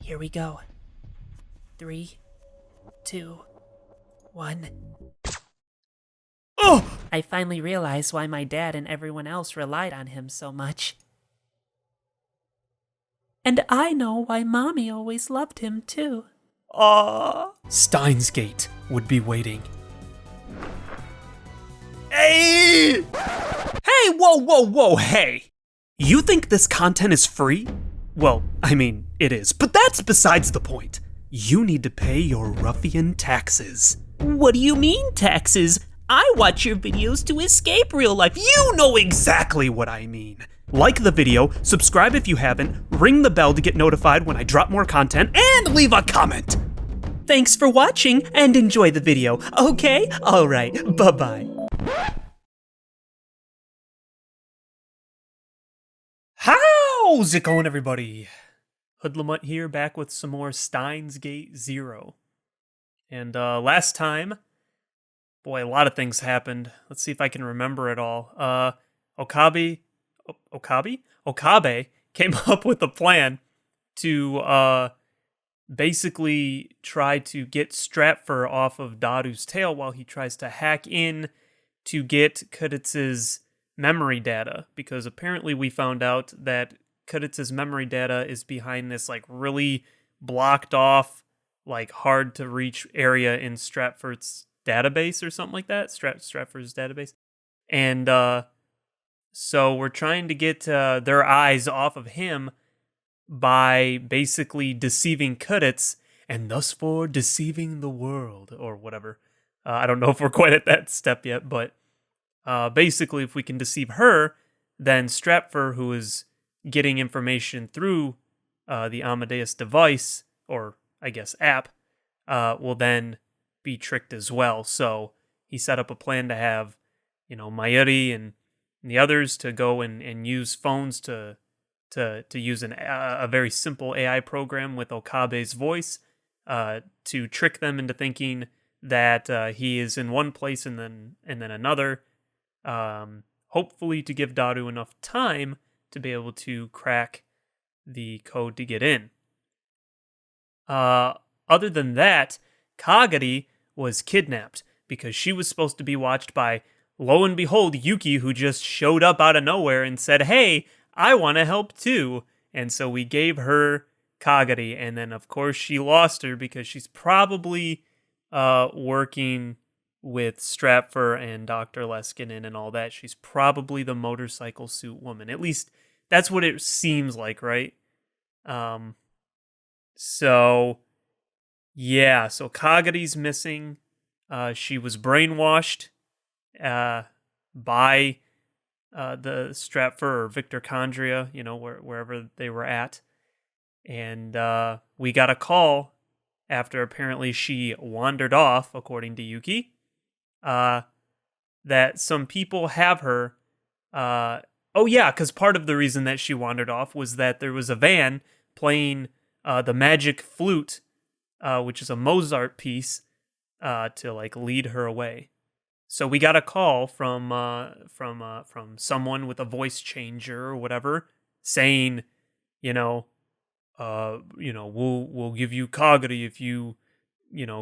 Here we go. 3, 2, 1. Oh! I finally realized why my dad and everyone else relied on him so much. And I know why Mommy always loved him too. Steins Gate would be waiting. Hey! Hey, whoa, hey! You think this content is free? Well, I mean, it is, but that's besides the point. You need to pay your ruffian taxes. What do you mean, taxes? I watch your videos to escape real life. You know exactly what I mean. Like the video, subscribe if you haven't, ring the bell to get notified when I drop more content, and leave a comment. Thanks for watching and enjoy the video, okay? Alright, bye-bye. How's it going, everybody? HoodlaMutt here, back with some more Steins Gate 0. And last time, boy, a lot of things happened. Let's see if I can remember it all. Okabe came up with a plan to basically try to get Stratfur off of Daru's tail while he tries to hack in to get Kuditz's memory data, because apparently we found out that Kuditz's memory data is behind this like really blocked off, like hard to reach area in Stratfur's database or something like that. Stratfur's database. And so we're trying to get their eyes off of him by basically deceiving Kuditz, and thus for deceiving the world, or whatever. I don't know if we're quite at that step yet, but basically if we can deceive her, then Stratfur, who is getting information through the Amadeus device, or I guess app, will then be tricked as well. So he set up a plan to have, Mayuri and the others to go and use phones to use a very simple AI program with Okabe's voice to trick them into thinking that he is in one place and then another, hopefully to give Daru enough time to be able to crack the code to get in. Other than that, Kagari was kidnapped because she was supposed to be watched by, lo and behold, Yuki, who just showed up out of nowhere and said, "Hey, I want to help too." And so we gave her Kagari, and then of course she lost her because she's probably working with Stratfur and Dr. Leskinen and all that. She's probably the motorcycle suit woman. At least that's what it seems like, right? So yeah, so Kagari's missing. She was brainwashed by the Stratfur or Victor Condria, wherever they were at. And we got a call after apparently she wandered off, according to Yuki, that some people have her. Oh yeah, because part of the reason that she wandered off was that there was a van playing the Magic Flute, which is a Mozart piece, to like lead her away. So we got a call from someone with a voice changer or whatever, saying, we'll give you Kagari if you,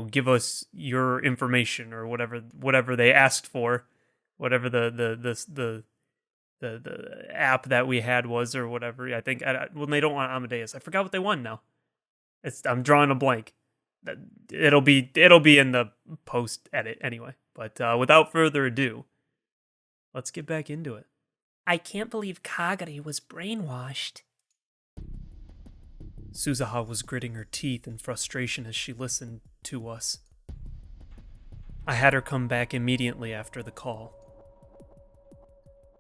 give us your information, or whatever they asked for, whatever the app that we had was, or whatever. I think when they don't want Amadeus, I forgot what they want now. I'm drawing a blank. It'll be in the post edit anyway. But without further ado, let's get back into it. I can't believe Kagari was brainwashed. Suzuha was gritting her teeth in frustration as she listened to us. I had her come back immediately after the call.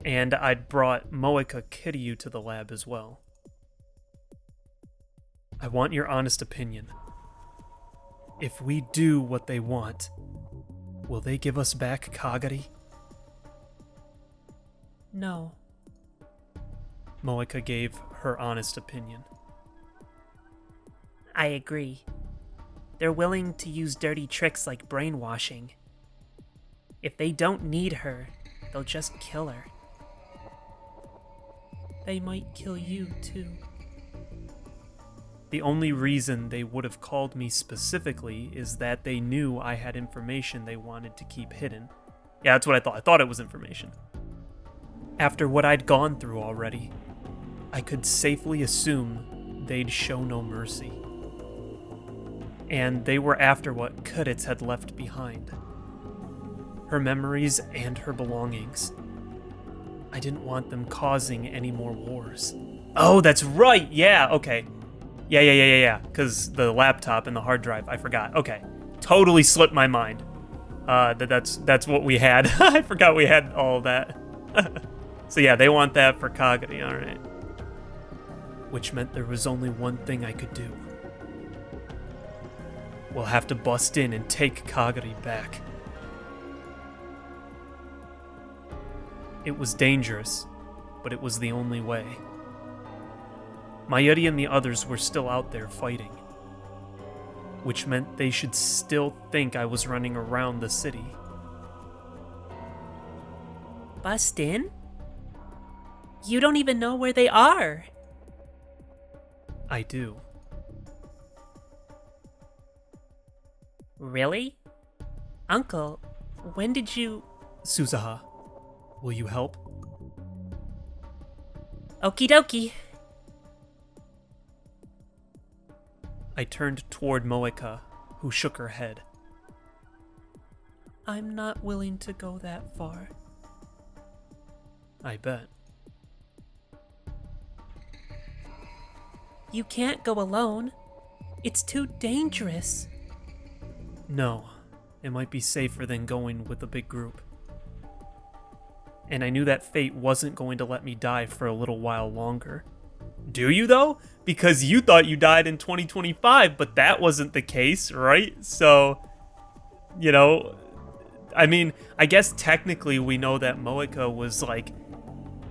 And I'd brought Moeka Kiryu to the lab as well. I want your honest opinion. If we do what they want, will they give us back Kagari? No. Moeka gave her honest opinion. I agree. They're willing to use dirty tricks like brainwashing. If they don't need her, they'll just kill her. They might kill you too. The only reason they would have called me specifically is that they knew I had information they wanted to keep hidden. Yeah, that's what I thought. I thought it was information. After what I'd gone through already, I could safely assume they'd show no mercy. And they were after what Kuditz had left behind. Her memories and her belongings. I didn't want them causing any more wars. Oh, that's right! Yeah, okay. Yeah. Because the laptop and the hard drive, I forgot. Okay. Totally slipped my mind. That's what we had. I forgot we had all of that. So yeah, they want that for Kagari, alright. Which meant there was only one thing I could do. We'll have to bust in and take Kagari back. It was dangerous, but it was the only way. Mayuri and the others were still out there fighting, which meant they should still think I was running around the city. Bust in? You don't even know where they are. I do. Really? Uncle, when did you... Suzaha, will you help? Okie dokie. I turned toward Moeka, who shook her head. I'm not willing to go that far. I bet. You can't go alone. It's too dangerous. No, it might be safer than going with a big group. And I knew that fate wasn't going to let me die for a little while longer. Do you, though? Because you thought you died in 2025, but that wasn't the case, right? So, you know, I mean, I guess technically we know that Moeka was, like,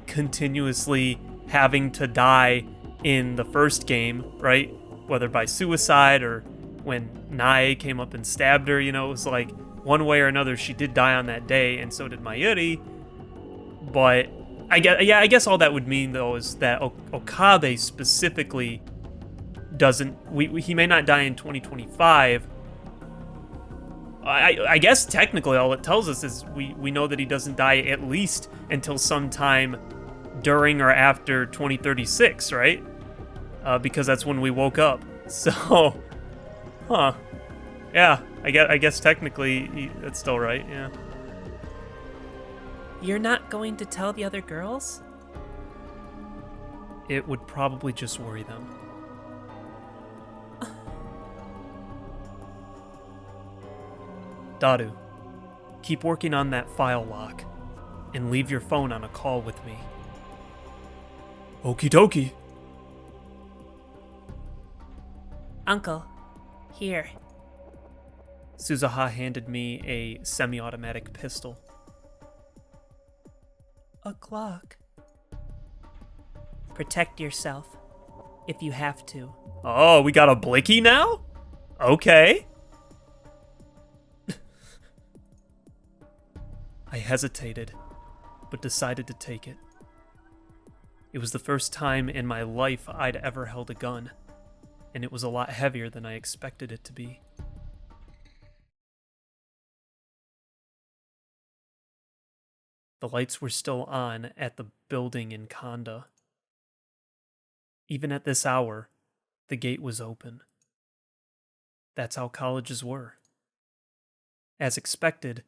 continuously having to die in the first game, right? Whether by suicide or when Nae came up and stabbed her, you know, it was like one way or another she did die on that day, and so did Mayuri. But I guess all that would mean though is that Okabe specifically doesn't. He may not die in 2025. I guess technically all it tells us is we know that he doesn't die at least until sometime during or after 2036, right? Because that's when we woke up. So, huh? Yeah, I guess technically that's still right. Yeah. You're not going to tell the other girls? It would probably just worry them. Daru, keep working on that file lock, and leave your phone on a call with me. Okie dokie. Uncle, here. Suzaha handed me a semi-automatic pistol. A clock. Protect yourself, if you have to. Oh, we got a blicky now? Okay. I hesitated, but decided to take it. It was the first time in my life I'd ever held a gun, and it was a lot heavier than I expected it to be. The lights were still on at the building in Kanda. Even at this hour, the gate was open. That's how colleges were. As expected,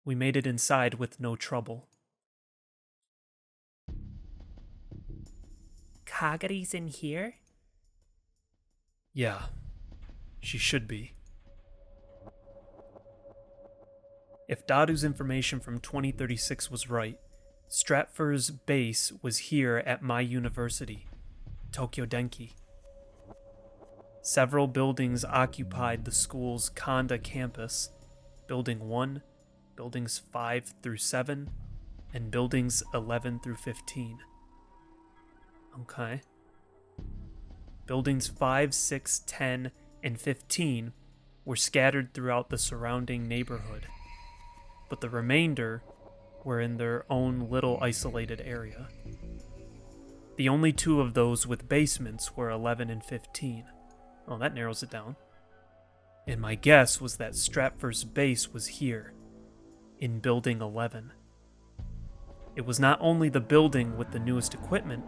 we made it inside with no trouble. Kagari's in here? Yeah, she should be. If Daru's information from 2036 was right, Stratford's base was here at my university, Tokyo Denki. Several buildings occupied the school's Kanda campus, Building 1, Buildings 5 through 7, and Buildings 11 through 15. Okay. Buildings 5, 6, 10, and 15 were scattered throughout the surrounding neighborhood, but the remainder were in their own little isolated area. The only two of those with basements were 11 and 15. Oh, that narrows it down. And my guess was that Stratford's base was here, in Building 11. It was not only the building with the newest equipment,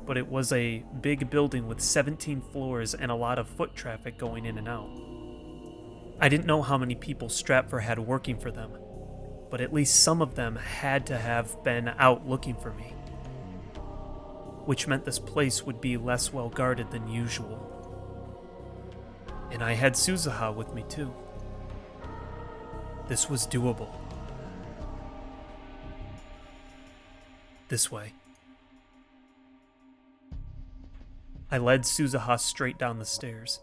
but it was a big building with 17 floors and a lot of foot traffic going in and out. I didn't know how many people Stratford had working for them, but at least some of them had to have been out looking for me, which meant this place would be less well guarded than usual. And I had Suzuha with me too. This was doable. This way. I led Suzuha straight down the stairs.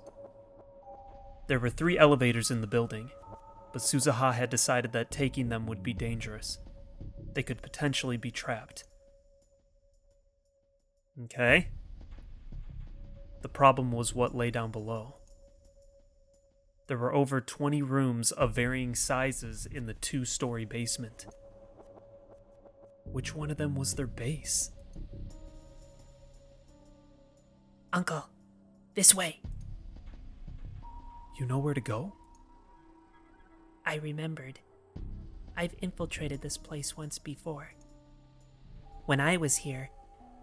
There were 3 elevators in the building, but Suzuha had decided that taking them would be dangerous. They could potentially be trapped. Okay. The problem was what lay down below. There were over 20 rooms of varying sizes in the 2-story basement. Which one of them was their base? Uncle, this way. You know where to go? I remembered. I've infiltrated this place once before. When I was here,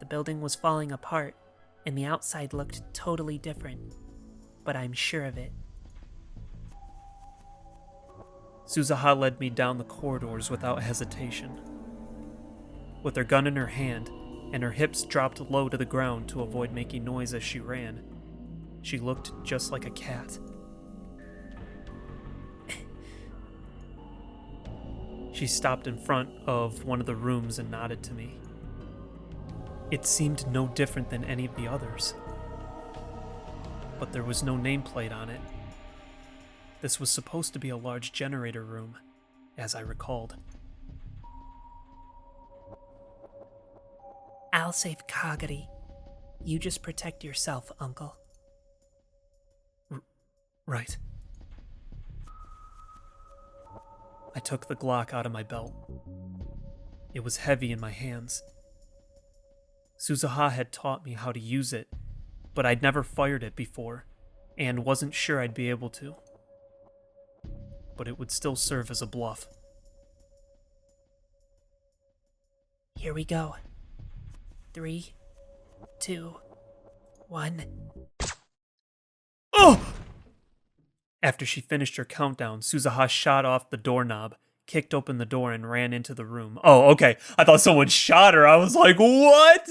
the building was falling apart, and the outside looked totally different, but I'm sure of it. Suzuha led me down the corridors without hesitation. With her gun in her hand, and her hips dropped low to the ground to avoid making noise as she ran, she looked just like a cat. She stopped in front of one of the rooms and nodded to me. It seemed no different than any of the others, but there was no nameplate on it. This was supposed to be a large generator room, as I recalled. I'll save Kagari. You just protect yourself, Uncle. Right. I took the Glock out of my belt. It was heavy in my hands. Suzuha had taught me how to use it, but I'd never fired it before, and wasn't sure I'd be able to. But it would still serve as a bluff. Here we go. 3, 2, 1. Oh! After she finished her countdown, Suzuha shot off the doorknob, kicked open the door, and ran into the room. Oh, okay. I thought someone shot her. I was like, what?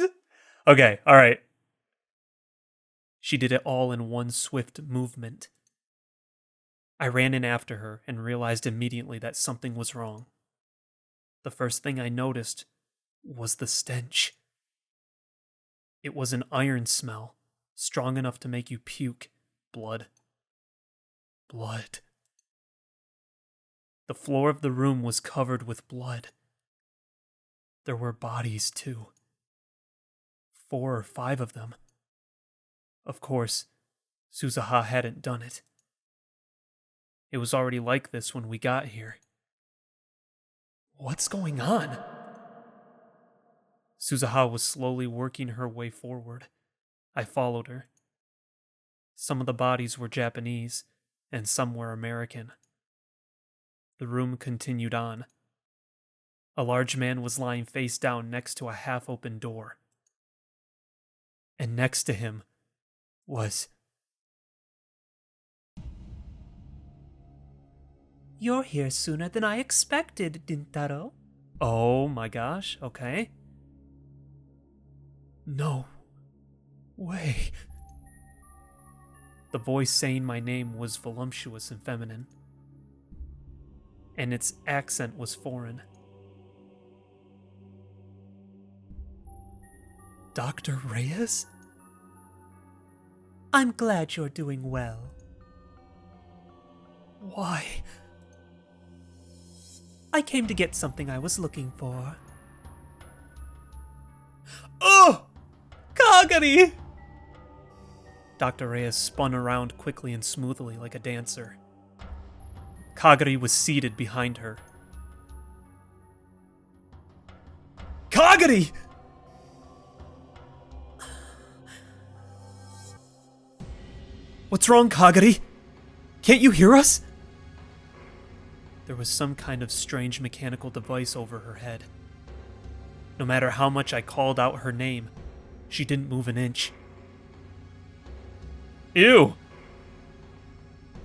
Okay, all right. She did it all in one swift movement. I ran in after her and realized immediately that something was wrong. The first thing I noticed was the stench. It was an iron smell, strong enough to make you puke blood. Blood. The floor of the room was covered with blood. There were bodies, too. 4 or 5 of them. Of course, Suzuha hadn't done it. It was already like this when we got here. What's going on? Suzuha was slowly working her way forward. I followed her. Some of the bodies were Japanese, and some were American. The room continued on. A large man was lying face down next to a half-open door. And next to him was... You're here sooner than I expected, Dintaro. Oh my gosh, okay. No way. The voice saying my name was voluptuous and feminine, and its accent was foreign. Dr. Reyes? I'm glad you're doing well. Why? I came to get something I was looking for. Oh! Kagari! Dr. Reyes spun around quickly and smoothly like a dancer. Kagari was seated behind her. Kagari! What's wrong, Kagari? Can't you hear us? There was some kind of strange mechanical device over her head. No matter how much I called out her name, she didn't move an inch. Ew!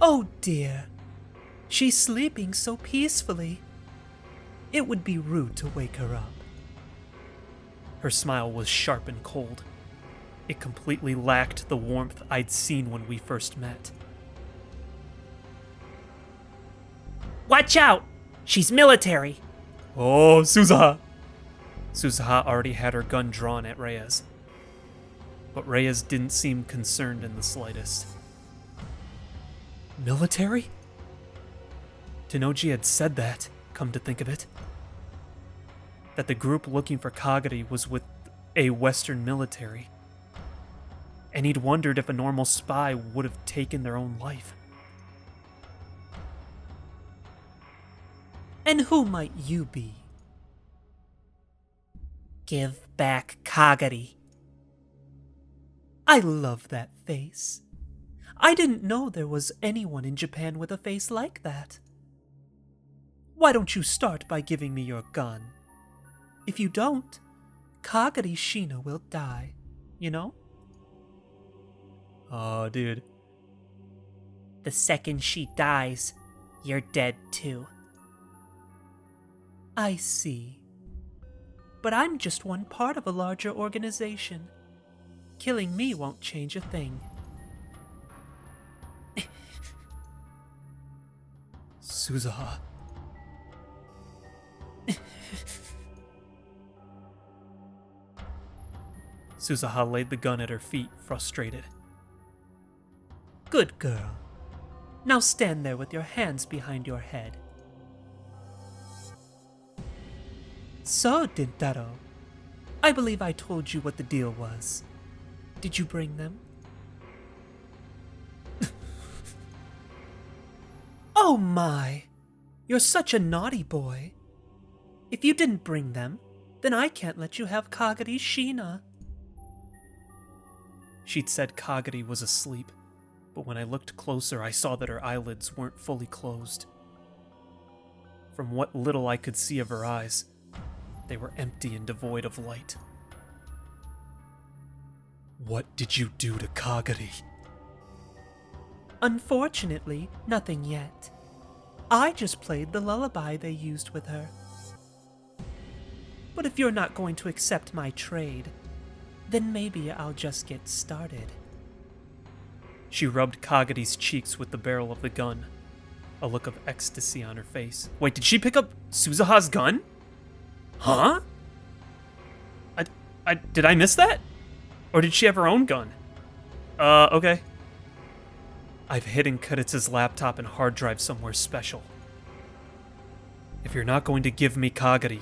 Oh dear. She's sleeping so peacefully. It would be rude to wake her up. Her smile was sharp and cold. It completely lacked the warmth I'd seen when we first met. Watch out! She's military. Oh, Suzaha! Suzaha already had her gun drawn at Reyes. But Reyes didn't seem concerned in the slightest. Military? Tenoji had said that, come to think of it. That the group looking for Kagari was with a Western military. And he'd wondered if a normal spy would have taken their own life. And who might you be? Give back Kagari. I love that face. I didn't know there was anyone in Japan with a face like that. Why don't you start by giving me your gun? If you don't, Kagari Shina will die, you know? Oh, dude. The second she dies, you're dead too. I see. But I'm just one part of a larger organization. Killing me won't change a thing. Suzaha. Suzaha laid the gun at her feet, frustrated. Good girl. Now stand there with your hands behind your head. So, Dintaro, I believe I told you what the deal was. Did you bring them? Oh my! You're such a naughty boy. If you didn't bring them, then I can't let you have Kagari Shina. She'd said Kagari was asleep, but when I looked closer, I saw that her eyelids weren't fully closed. From what little I could see of her eyes, they were empty and devoid of light. What did you do to Kagari? Unfortunately, nothing yet. I just played the lullaby they used with her. But if you're not going to accept my trade, then maybe I'll just get started. She rubbed Kagari's cheeks with the barrel of the gun, a look of ecstasy on her face. Wait, did she pick up Suzaha's gun? Huh? Did I miss that? Or did she have her own gun? Okay. I've hidden Kuritsu's laptop and hard drive somewhere special. If you're not going to give me Kagari,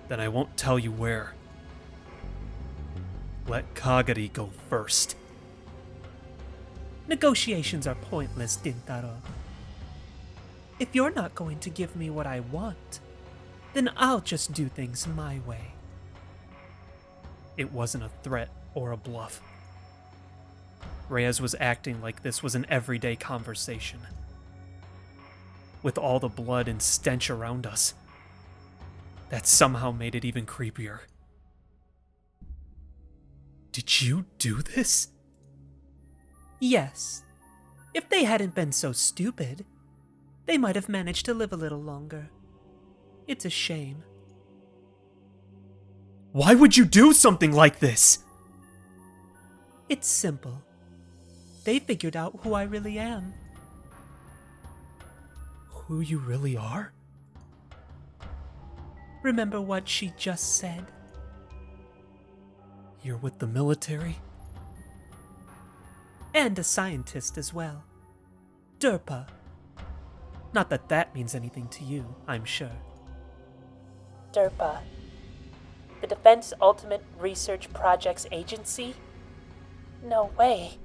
then I won't tell you where. Let Kagari go first. Negotiations are pointless, Dintaro. If you're not going to give me what I want, then I'll just do things my way. It wasn't a threat or a bluff. Reyes was acting like this was an everyday conversation. With all the blood and stench around us, that somehow made it even creepier. Did you do this? Yes. If they hadn't been so stupid, they might have managed to live a little longer. It's a shame. Why would you do something like this? It's simple. They figured out who I really am. Who you really are? Remember what she just said? You're with the military? And a scientist as well. DERPA. Not that that means anything to you, I'm sure. DERPA. The Defense Ultimate Research Projects Agency? No way.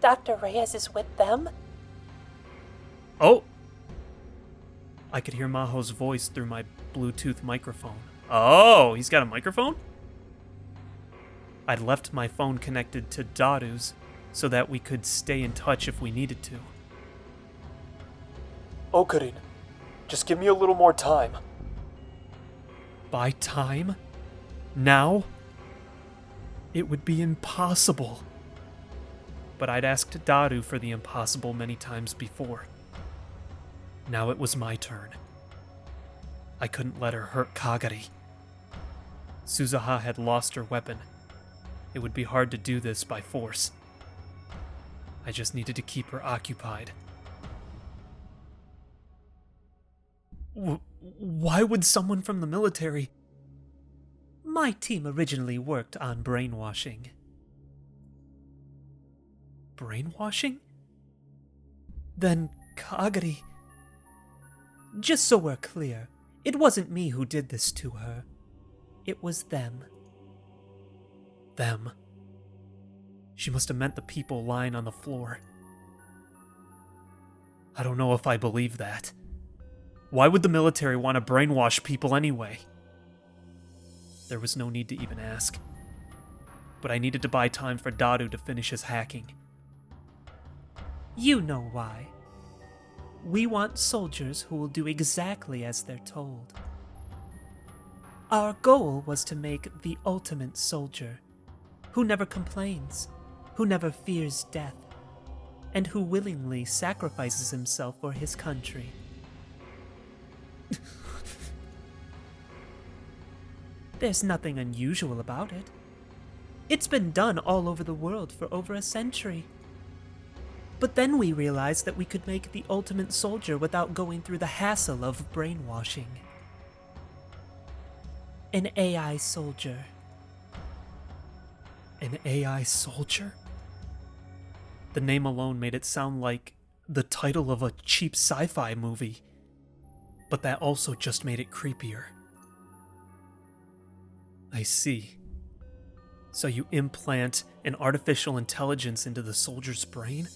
Dr. Reyes is with them? Oh! I could hear Maho's voice through my Bluetooth microphone. Oh, he's got a microphone? I'd left my phone connected to Daru's, so that we could stay in touch if we needed to. Okarin, just give me a little more time. By time? Now? It would be impossible. But I'd asked Daru for the impossible many times before. Now it was my turn. I couldn't let her hurt Kagari. Suzuha had lost her weapon. It would be hard to do this by force. I just needed to keep her occupied. Why would someone from the military... My team originally worked on brainwashing. Brainwashing? Then Kagari... Just so we're clear, it wasn't me who did this to her. It was them. Them. She must have meant the people lying on the floor. I don't know if I believe that. Why would the military want to brainwash people anyway? There was no need to even ask. But I needed to buy time for Daru to finish his hacking. You know why. We want soldiers who will do exactly as they're told. Our goal was to make the ultimate soldier, who never complains, who never fears death, and who willingly sacrifices himself for his country. There's nothing unusual about it. It's been done all over the world for over a century. But then we realized that we could make the ultimate soldier without going through the hassle of brainwashing. An AI soldier. An AI soldier? The name alone made it sound like the title of a cheap sci-fi movie. But that also just made it creepier. I see. So you implant an artificial intelligence into the soldier's brain?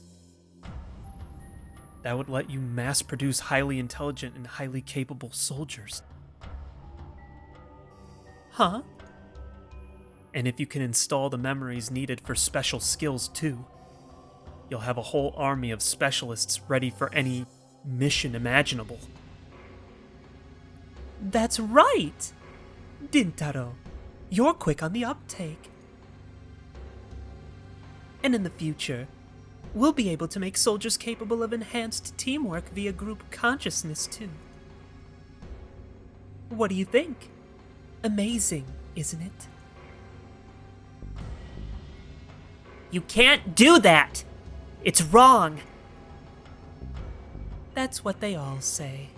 That would let you mass-produce highly intelligent and highly capable soldiers. Huh? And if you can install the memories needed for special skills too, you'll have a whole army of specialists ready for any mission imaginable. That's right! Dintaro, you're quick on the uptake. And in the future, we'll be able to make soldiers capable of enhanced teamwork via group consciousness too. What do you think? Amazing, isn't it? You can't do that! It's wrong! That's what they all say.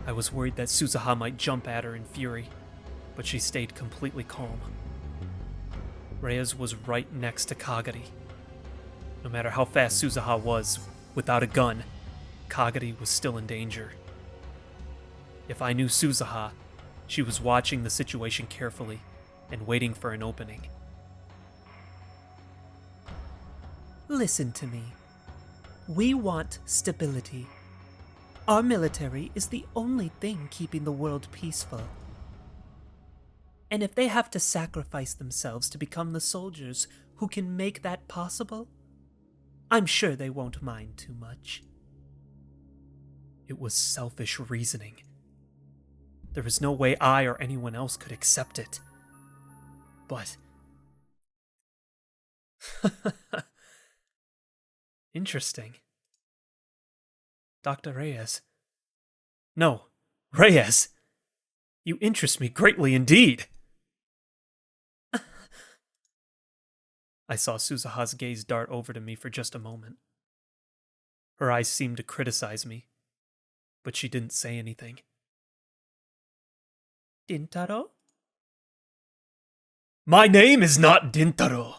I was worried that Suzuha might jump at her in fury, but she stayed completely calm. Reyes was right next to Kagari. No matter how fast Suzuha was, without a gun, Kagari was still in danger. If I knew Suzuha, she was watching the situation carefully and waiting for an opening. Listen to me. We want stability. Our military is the only thing keeping the world peaceful. And if they have to sacrifice themselves to become the soldiers who can make that possible, I'm sure they won't mind too much. It was selfish reasoning. There was no way I or anyone else could accept it. But... Interesting. Dr. Reyes. No, Reyes! You interest me greatly indeed! I saw Suzuha's gaze dart over to me for just a moment. Her eyes seemed to criticize me, but she didn't say anything. Dintaro? My name is not Dintaro!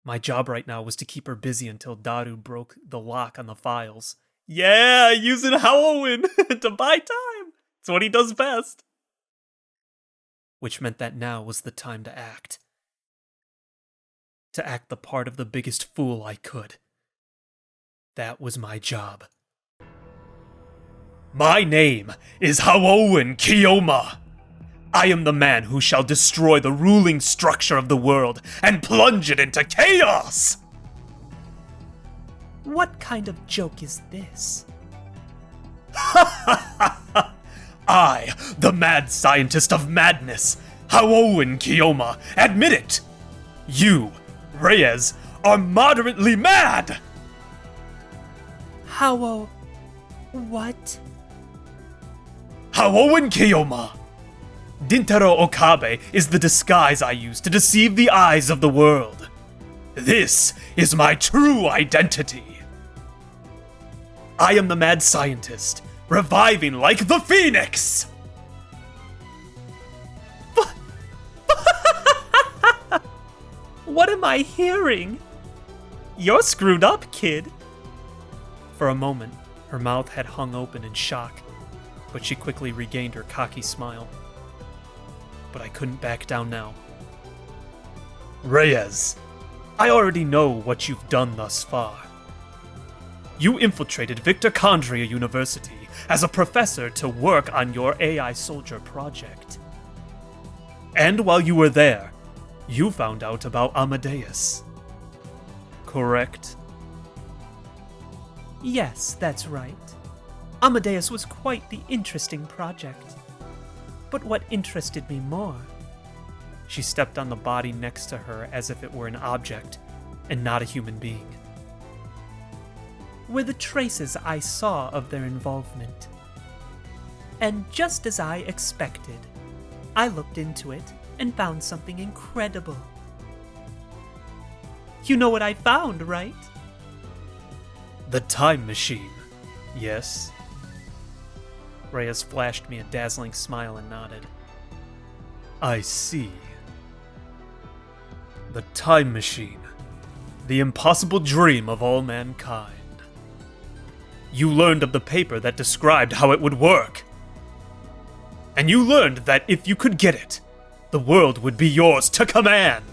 My job right now was to keep her busy until Daru broke the lock on the files. Yeah, using Halloween to buy time! It's what he does best. Which meant that now was the time to act. To act the part of the biggest fool I could. That was my job. My name is Haowen Kiyoma. I am the man who shall destroy the ruling structure of the world and plunge it into chaos! What kind of joke is this? I, the mad scientist of madness, Haowen Kiyoma, admit it! You, Reyes, are moderately mad! What? Haowen Kiyoma! Dintaro Okabe is the disguise I use to deceive the eyes of the world. This is my true identity. I am the mad scientist, reviving like the phoenix! What am I hearing? You're screwed up, kid. For a moment, her mouth had hung open in shock, but she quickly regained her cocky smile. But I couldn't back down now. Reyes, I already know what you've done thus far. You infiltrated Victor Condria University as a professor to work on your AI soldier project. And while you were there, you found out about Amadeus. Correct? Yes, that's right. Amadeus was quite the interesting project. But what interested me more? She stepped on the body next to her as if it were an object and not a human being. Were the traces I saw of their involvement. And just as I expected, I looked into it and found something incredible. You know what I found, right? The time machine, yes? Reyes flashed me a dazzling smile and nodded. I see. The time machine. The impossible dream of all mankind. You learned of the paper that described how it would work. And you learned that if you could get it, the world would be yours to command.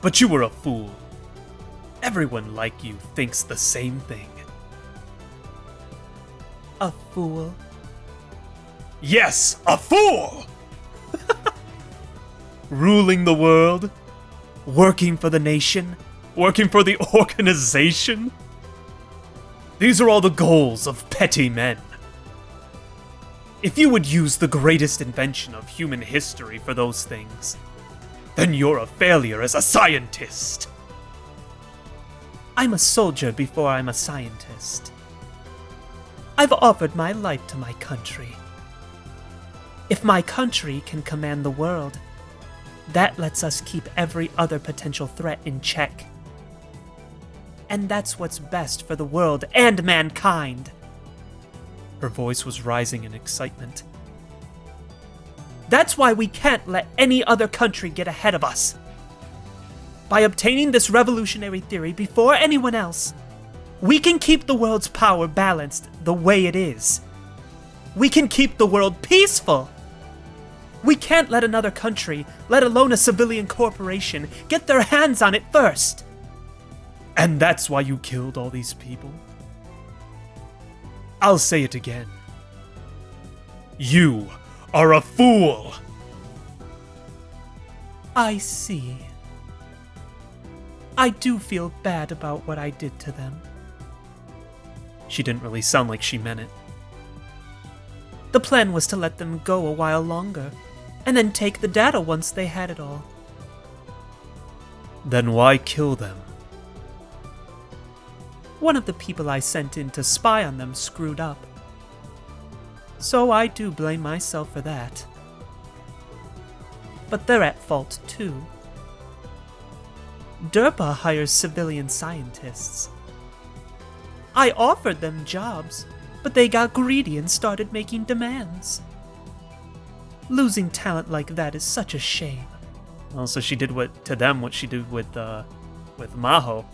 But you were a fool. Everyone like you thinks the same thing. A fool? Yes, a fool! Ruling the world, working for the nation, working for the organization. These are all the goals of petty men. If you would use the greatest invention of human history for those things, then you're a failure as a scientist. I'm a soldier before I'm a scientist. I've offered my life to my country. If my country can command the world, that lets us keep every other potential threat in check. And that's what's best for the world and mankind. Her voice was rising in excitement. That's why we can't let any other country get ahead of us. By obtaining this revolutionary theory before anyone else, we can keep the world's power balanced the way it is. We can keep the world peaceful. We can't let another country, let alone a civilian corporation, get their hands on it first. And that's why you killed all these people? I'll say it again. You are a fool! I see. I do feel bad about what I did to them. She didn't really sound like she meant it. The plan was to let them go a while longer, and then take the data once they had it all. Then why kill them? One of the people I sent in to spy on them screwed up. So I do blame myself for that. But they're at fault too. DERPA hires civilian scientists. I offered them jobs, but they got greedy and started making demands. Losing talent like that is such a shame. Well, so she did what she did with Maho,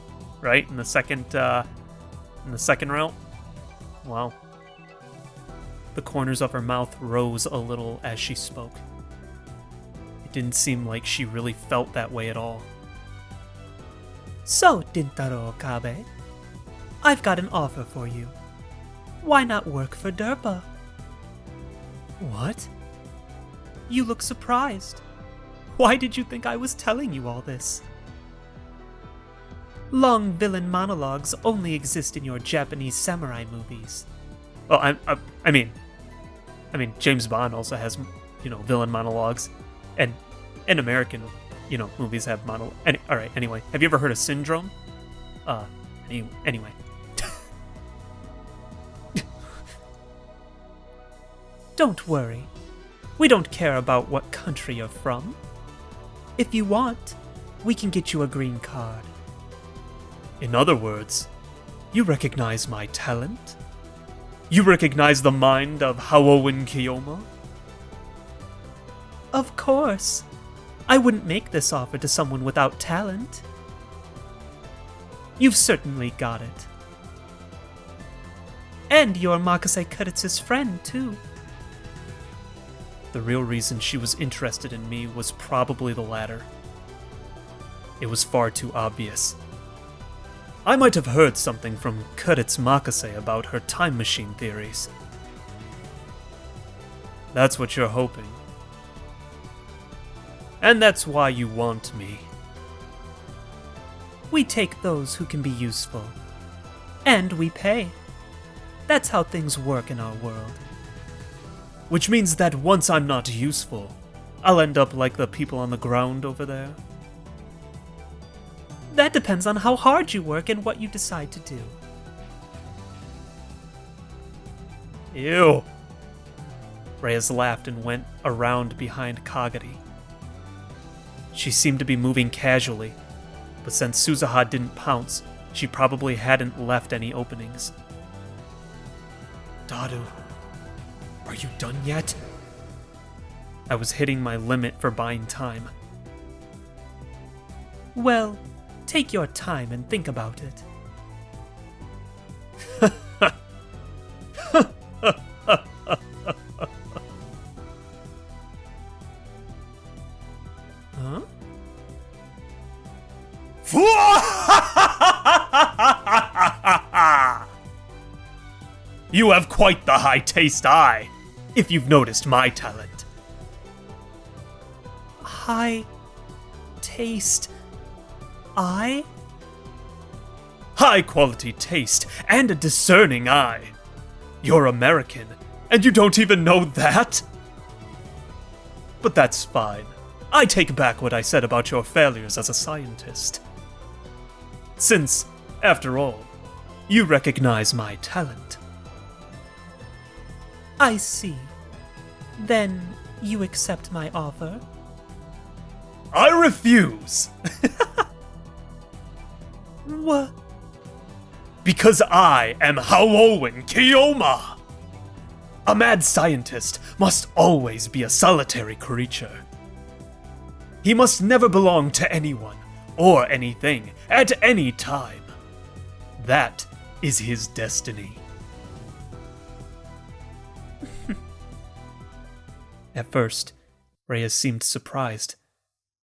right? In the second route. Wow. The corners of her mouth rose a little as she spoke. It didn't seem like she really felt that way at all. So, Dintaro Okabe, I've got an offer for you. Why not work for DERPA? What? You look surprised. Why did you think I was telling you all this? Long villain monologues only exist in your Japanese samurai movies. Well, I mean, James Bond also has, villain monologues, and American, movies have monologue. All right. Anyway, have you ever heard of Syndrome? Anyway. Don't worry. We don't care about what country you're from. If you want, we can get you a green card. In other words, you recognize my talent? You recognize the mind of Haowen Kiyoma? Of course. I wouldn't make this offer to someone without talent. You've certainly got it. And you're Makase Kuretsu's friend, too. The real reason she was interested in me was probably the latter. It was far too obvious. I might have heard something from Kuretsu Makase about her time machine theories. That's what you're hoping. And that's why you want me. We take those who can be useful. And we pay. That's how things work in our world. Which means that once I'm not useful, I'll end up like the people on the ground over there. That depends on how hard you work and what you decide to do. Ew. Reyes laughed and went around behind Kagari. She seemed to be moving casually, but since Suzuha didn't pounce, she probably hadn't left any openings. Dadu, are you done yet? I was hitting my limit for buying time. Well, take your time and think about it. Huh? You have quite the high taste eye, if you've noticed my talent. High taste eye? High quality taste and a discerning eye. You're American, and you don't even know that? But that's fine. I take back what I said about your failures as a scientist. Since, after all, you recognize my talent. I see. Then you accept my offer? I refuse! What? Because I am Haowen Kiyoma! A mad scientist must always be a solitary creature. He must never belong to anyone or anything at any time. That is his destiny. At first, Reyes seemed surprised,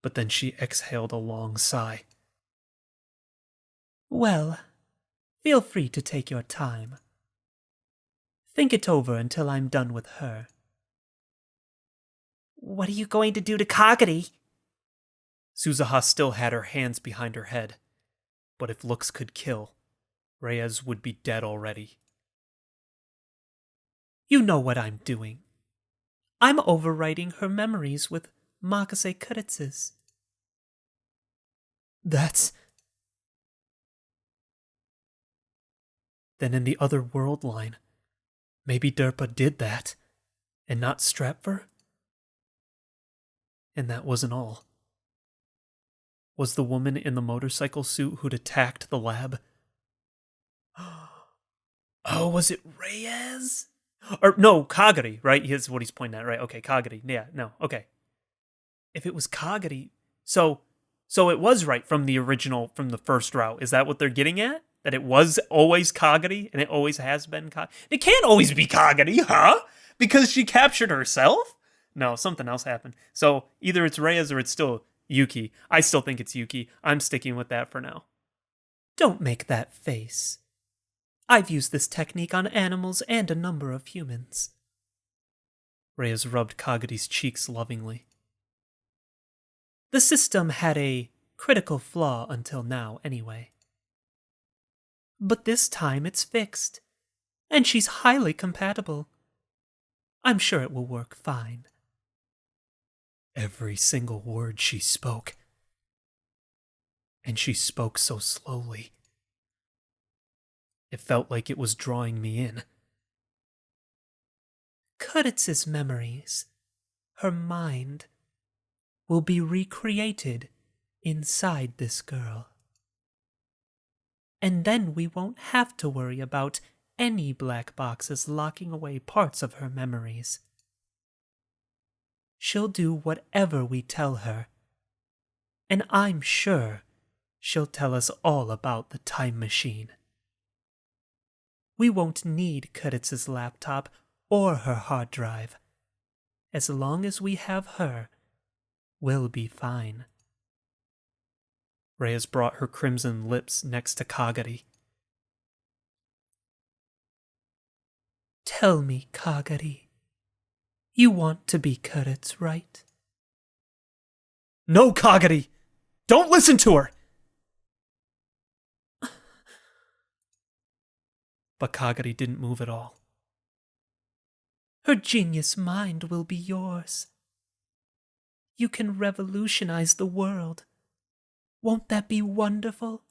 but then she exhaled a long sigh. Well, feel free to take your time. Think it over until I'm done with her. What are you going to do to Kagari? Suzuha still had her hands behind her head, but if looks could kill, Reyes would be dead already. You know what I'm doing. I'm overwriting her memories with Makase Kuretsu's. That's... Then in the other world line, maybe Derpa did that, and not Stratfor? And that wasn't all. Was the woman in the motorcycle suit who'd attacked the lab? Oh, was it Reyes? Or no, Kagari, right? Here's what he's pointing at, right? Okay, Kagari. Yeah, no, okay. If it was Kagari, so it was right from the original, from the first route. Is that what they're getting at? That it was always Kagari, and it always has been Kagari? It can't always be Kagari, huh? Because she captured herself? No, something else happened. So either it's Reyes or it's still Yuki. I still think it's Yuki. I'm sticking with that for now. Don't make that face. I've used this technique on animals and a number of humans. Reyes rubbed Kagari's cheeks lovingly. The system had a critical flaw until now, anyway. But this time it's fixed, and she's highly compatible. I'm sure it will work fine. Every single word she spoke. And she spoke so slowly. It felt like it was drawing me in. Kuritz's memories, her mind, will be recreated inside this girl. And then we won't have to worry about any black boxes locking away parts of her memories. She'll do whatever we tell her, and I'm sure she'll tell us all about the time machine. We won't need Kuritz's laptop or her hard drive. As long as we have her, we'll be fine. Reyes brought her crimson lips next to Kagari. Tell me, Kagari, you want to be Kuritz, right? No, Kagari! Don't listen to her! But Kagari didn't move at all. Her genius mind will be yours. You can revolutionize the world. Won't that be wonderful?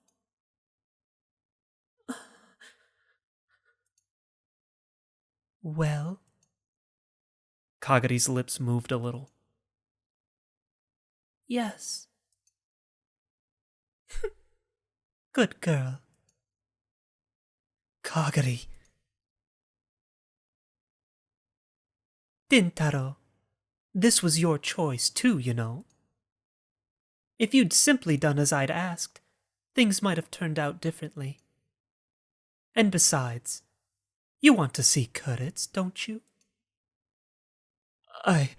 Well? Kagari's lips moved a little. Yes. Good girl. Kagari. Dintaro, this was your choice too, you know. If you'd simply done as I'd asked, things might have turned out differently. And besides, you want to see Kuritz, don't you? A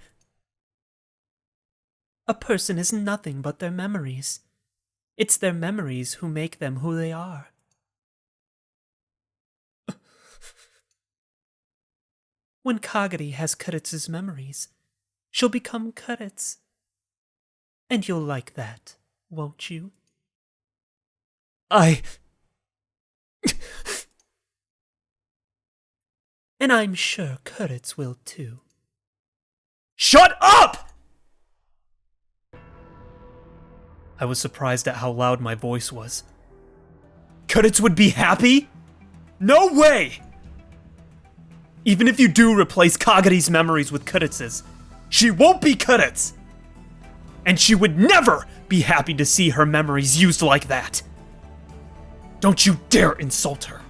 person is nothing but their memories. It's their memories who make them who they are. When Kagari has Kuritz's memories, she'll become Kuritz. And you'll like that, won't you? And I'm sure Kuritz will too. Shut up! I was surprised at how loud my voice was. Kuritz would be happy? No way! Even if you do replace Kagari's memories with Kuritz's, she won't be Kuritz! And she would never be happy to see her memories used like that! Don't you dare insult her!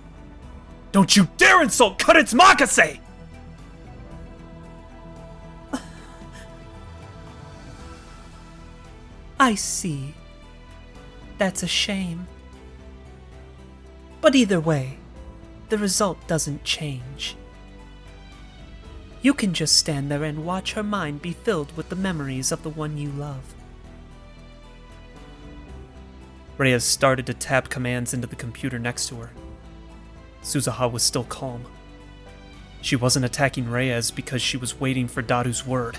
Don't you dare insult Kuritz Makase! I see. That's a shame. But either way, the result doesn't change. You can just stand there and watch her mind be filled with the memories of the one you love. Reyes started to tap commands into the computer next to her. Suzuha was still calm. She wasn't attacking Reyes because she was waiting for Daru's word.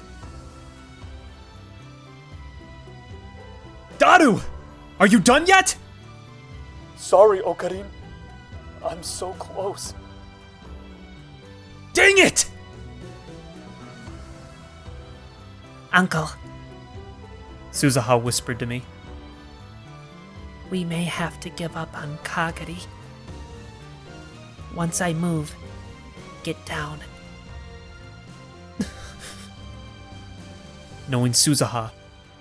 Daru! Are you done yet? Sorry, Okarin. I'm so close. Dang it! Uncle, Suzuha whispered to me. we may have to give up on Kagari. Once I move, get down. Knowing Suzuha,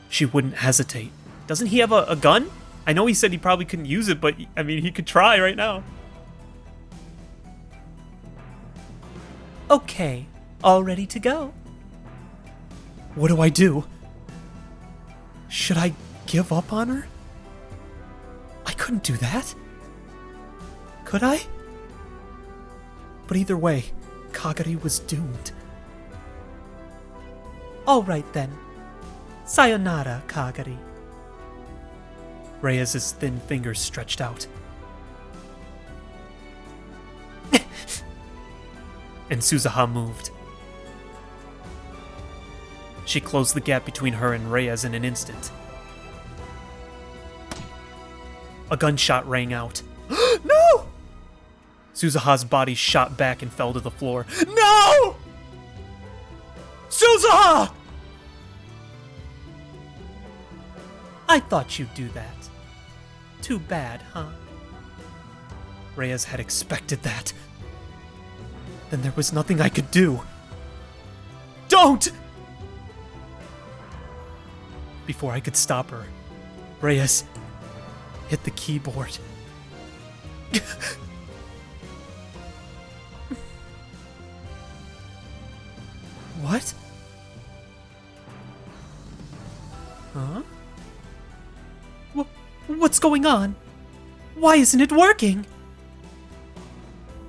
she wouldn't hesitate. Doesn't he have a gun? I know he said he probably couldn't use it, but I mean, he could try right now. Okay, all ready to go. What do I do? Should I give up on her? I couldn't do that. Could I? But either way, Kagari was doomed. All right then. Sayonara, Kagari. Reyes' thin fingers stretched out. And Suzuha moved. She closed the gap between her and Reyes in an instant. A gunshot rang out. No! Suzuha's body shot back and fell to the floor. No! Suzuha! I thought you'd do that. Too bad, huh? Reyes had expected that. Then there was nothing I could do. Don't! Before I could stop her, Reyes hit the keyboard. What? Huh? What's going on? Why isn't it working?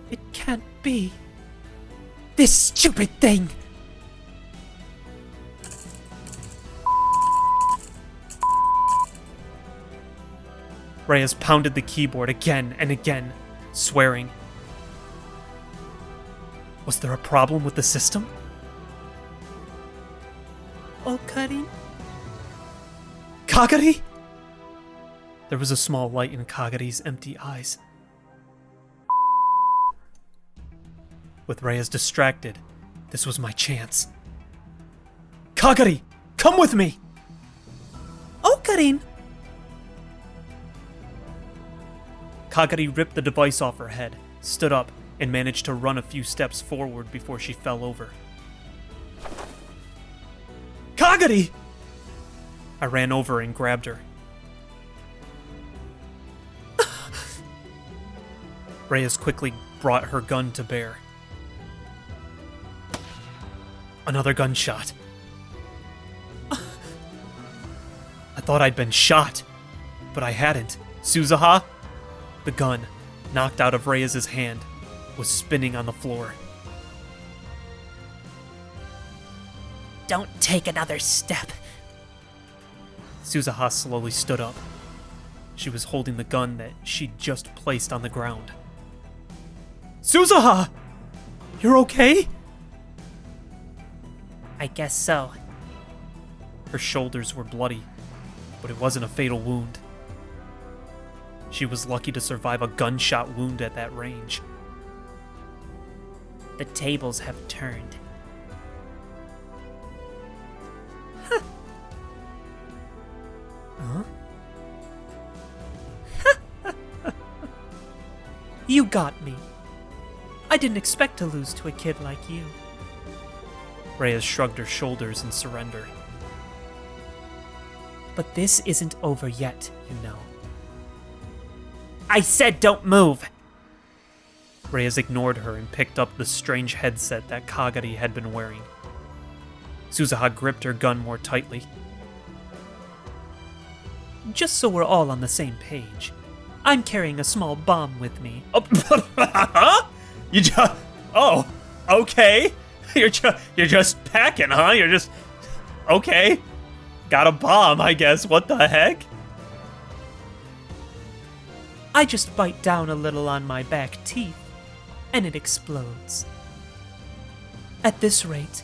It can't be. This stupid thing! Reyes pounded the keyboard again and again, swearing. Was there a problem with the system? Oh, Karin? Kagari? There was a small light in Kagari's empty eyes. With Reyes distracted, this was my chance. Kagari, come with me! Oh, Karin! Kagari ripped the device off her head, stood up, and managed to run a few steps forward before she fell over. Kagari! I ran over and grabbed her. Reyes quickly brought her gun to bear. Another gunshot. I thought I'd been shot, but I hadn't. Suzuha? The gun, knocked out of Reyes' hand, was spinning on the floor. Don't take another step. Suzuha slowly stood up. She was holding the gun that she'd just placed on the ground. Suzuha! You're okay? I guess so. Her shoulders were bloody, but it wasn't a fatal wound. She was lucky to survive a gunshot wound at that range. The tables have turned. Huh? You got me. I didn't expect to lose to a kid like you. Reyes shrugged her shoulders in surrender. But this isn't over yet, you know. I said don't move! Reyes ignored her and picked up the strange headset that Kagari had been wearing. Suzuha gripped her gun more tightly. Just so we're all on the same page, I'm carrying a small bomb with me. Oh, you just... Oh, okay. You're just packing, huh? You're just... Okay. Got a bomb, I guess. What the heck? I just bite down a little on my back teeth, and it explodes. At this rate,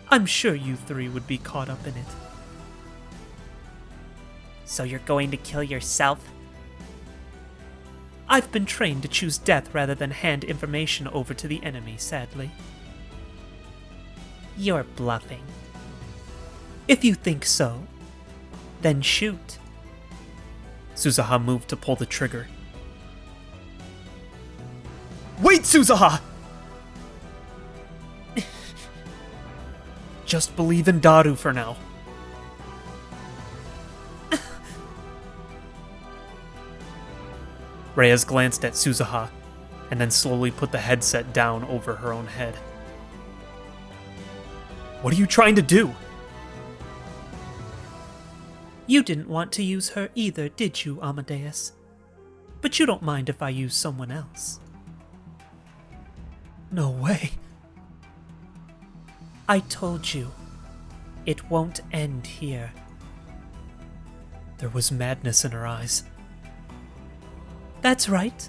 I'm sure you three would be caught up in it. So you're going to kill yourself? I've been trained to choose death rather than hand information over to the enemy, sadly. You're bluffing. If you think so, then shoot. Suzuha moved to pull the trigger. Wait, Suzuha! Just believe in Daru for now. Reyes glanced at Suzuha, and then slowly put the headset down over her own head. What are you trying to do? You didn't want to use her either, did you, Amadeus? But you don't mind if I use someone else. No way. I told you, it won't end here. There was madness in her eyes. That's right.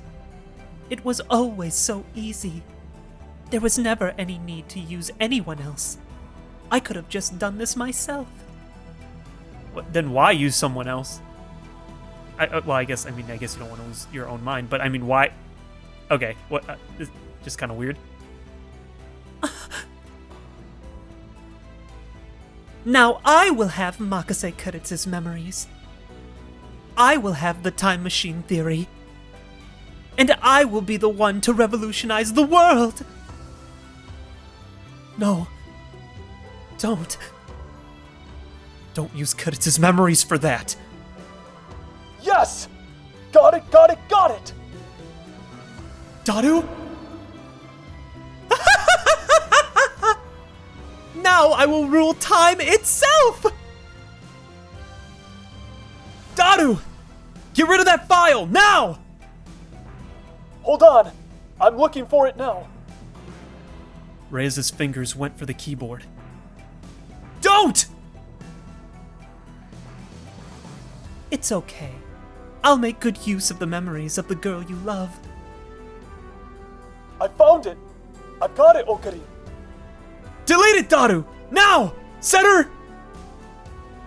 It was always so easy. There was never any need to use anyone else. I could have just done this myself. Then why use someone else? I guess you don't want to lose your own mind, but I mean, why? Okay, what? It's just kind of weird. Now I will have Makase Kuritz's memories. I will have the time machine theory. And I will be the one to revolutionize the world. No. Don't. Don't use Kuritz's memories for that. Yes! Got it, got it, got it! Dadu? Now I will rule time itself! Dadu! Get rid of that file, now! Hold on! I'm looking for it now. Reyes' fingers went for the keyboard. Don't! It's okay. I'll make good use of the memories of the girl you love. I found it! I've got it, Okarin. Delete it, Dadu! Now! Set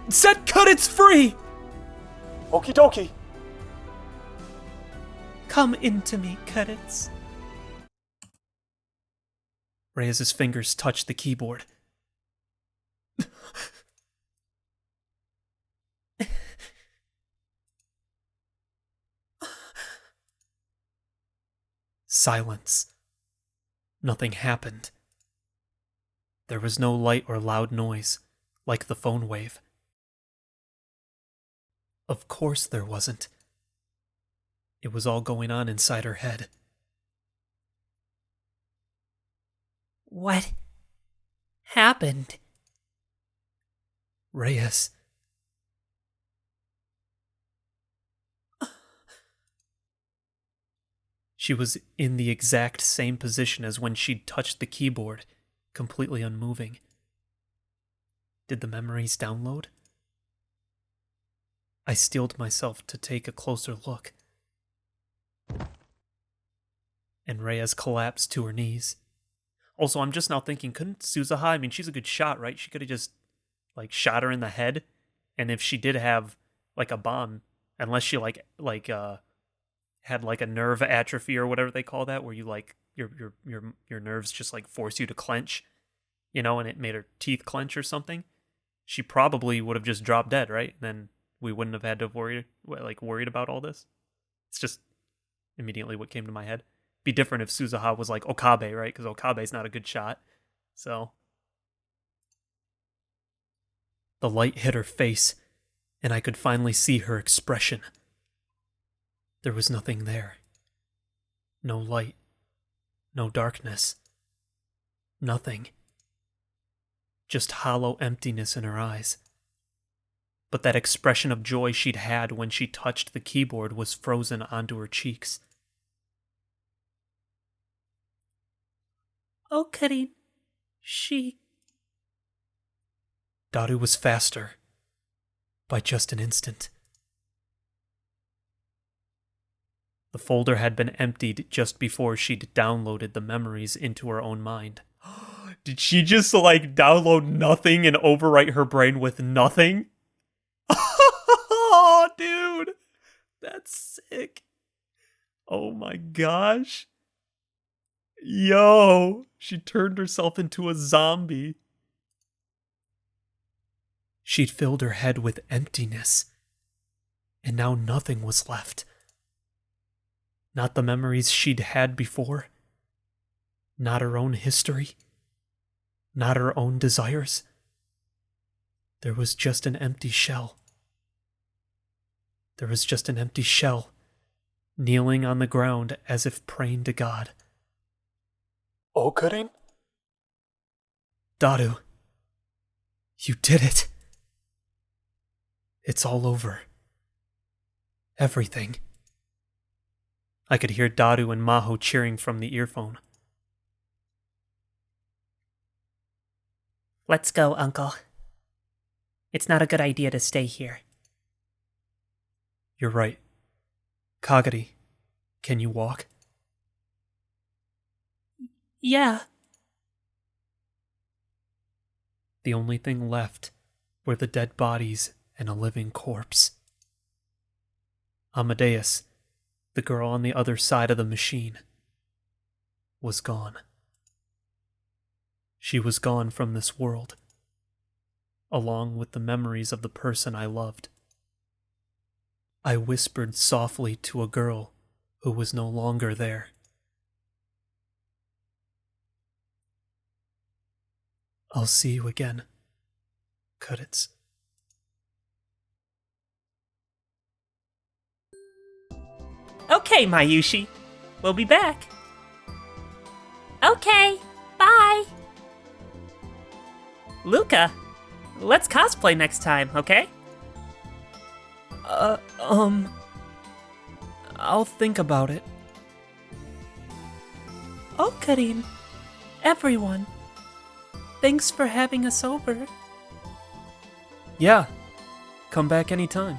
Kuritz free! Okie dokie. Come into me, Kuritz. Reyes' fingers touched the keyboard. Silence. Nothing happened. There was no light or loud noise, like the phone wave. Of course there wasn't. It was all going on inside her head. What happened? Reyes. She was in the exact same position as when she'd touched the keyboard, completely unmoving. Did the memories download? I steeled myself to take a closer look. And Reyes collapsed to her knees. Also, I'm just now thinking, couldn't Suzuha, I mean, she's a good shot, right? She could have just, shot her in the head. And if she did have, a bomb, unless she, had, a nerve atrophy or whatever they call that, where you, your nerves just, force you to clench, and it made her teeth clench or something, she probably would have just dropped dead, right? Then we wouldn't have had to worried about all this. It's just immediately what came to my head. Be different if Suzuha was like Okabe, right? Because Okabe's not a good shot. So the light hit her face, and I could finally see her expression. There was nothing there. No light. No darkness. Nothing. Just hollow emptiness in her eyes. But that expression of joy she'd had when she touched the keyboard was frozen onto her cheeks. Okarin, she... Dadu was faster. By just an instant. The folder had been emptied just before she'd downloaded the memories into her own mind. Did she just, download nothing and overwrite her brain with nothing? Oh, dude! That's sick. Oh my gosh. Yo! She turned herself into a zombie. She'd filled her head with emptiness. And now nothing was left. Not the memories she'd had before. Not her own history. Not her own desires. There was just an empty shell. There was just an empty shell, kneeling on the ground as if praying to God. Okarin? Dadu, you did it. It's all over. Everything. I could hear Dadu and Maho cheering from the earphone. Let's go, Uncle. It's not a good idea to stay here. You're right. Kagari, can you walk? Yeah. The only thing left were the dead bodies and a living corpse. Amadeus, the girl on the other side of the machine, was gone. She was gone from this world, along with the memories of the person I loved. I whispered softly to a girl who was no longer there. I'll see you again, Kudits. Okay, Mayushi. We'll be back. Okay, bye. Luca, let's cosplay next time, okay? I'll think about it. Oh, Karim. Everyone. Thanks for having us over. Yeah, come back anytime.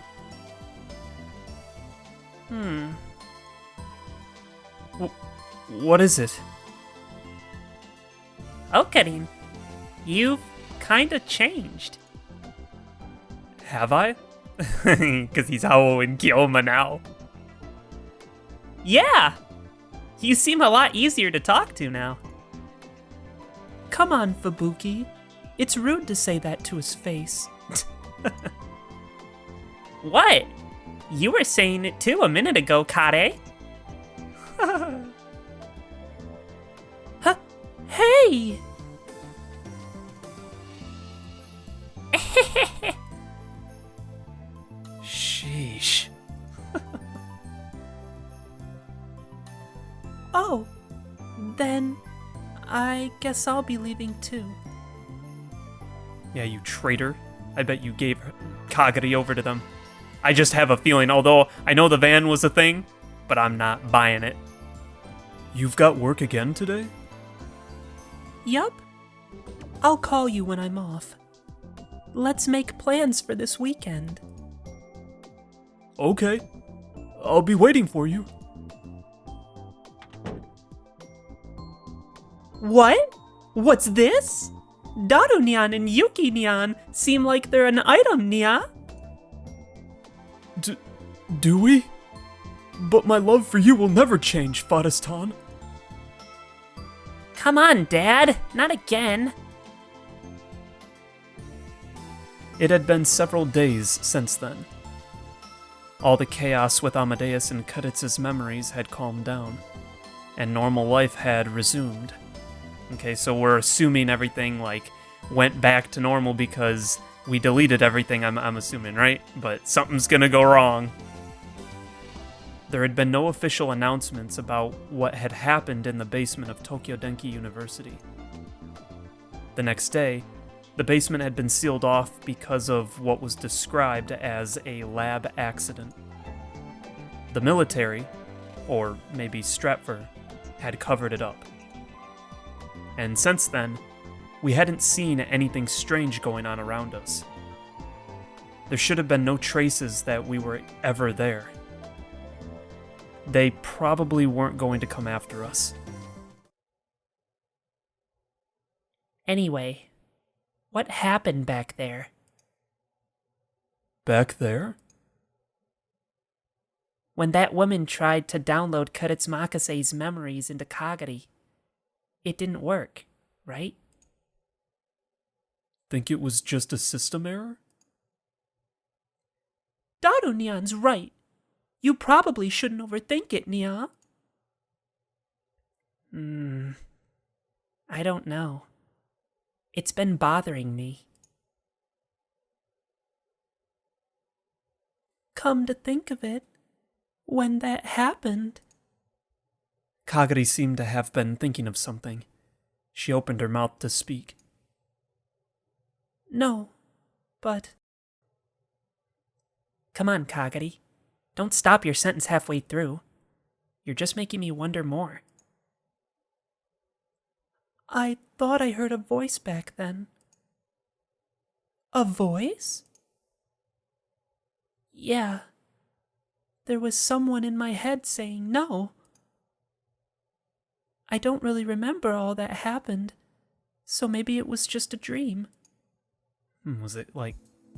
What is it? Oh, Karim. You've kinda changed. Have I? Because he's Hao and Kyoma now. Yeah! You seem a lot easier to talk to now. Come on, Fubuki. It's rude to say that to his face. What? You were saying it too a minute ago, Kare. Huh? Hey! Sheesh. Oh, then I guess I'll be leaving too. Yeah, you traitor. I bet you gave Kagari over to them. I just have a feeling, although I know the van was a thing, but I'm not buying it. You've got work again today? Yup. I'll call you when I'm off. Let's make plans for this weekend. Okay. I'll be waiting for you. What? What's this? Daru Nyan and Yuki Nyan seem like they're an item, Nya. Do we? But my love for you will never change, Fadistan. Come on, Dad. Not again. It had been several days since then. All the chaos with Amadeus and Kudits' memories had calmed down, and normal life had resumed. Okay, so we're assuming everything, went back to normal because we deleted everything, I'm assuming, right? But something's gonna go wrong. There had been no official announcements about what had happened in the basement of Tokyo Denki University. The next day, the basement had been sealed off because of what was described as a lab accident. The military, or maybe Stratfor, had covered it up. And since then, we hadn't seen anything strange going on around us. There should have been no traces that we were ever there. They probably weren't going to come after us. Anyway, what happened back there? Back there? When that woman tried to download Kudits Makase's memories into Kagari, it didn't work, right? Think it was just a system error? Daru Nyan's right. You probably shouldn't overthink it, Nya. I don't know. It's been bothering me. Come to think of it, when that happened... Kagari seemed to have been thinking of something. She opened her mouth to speak. No, but... Come on, Kagari. Don't stop your sentence halfway through. You're just making me wonder more. I thought I heard a voice back then. A voice? Yeah. There was someone in my head saying no. I don't really remember all that happened, so maybe it was just a dream. Was it like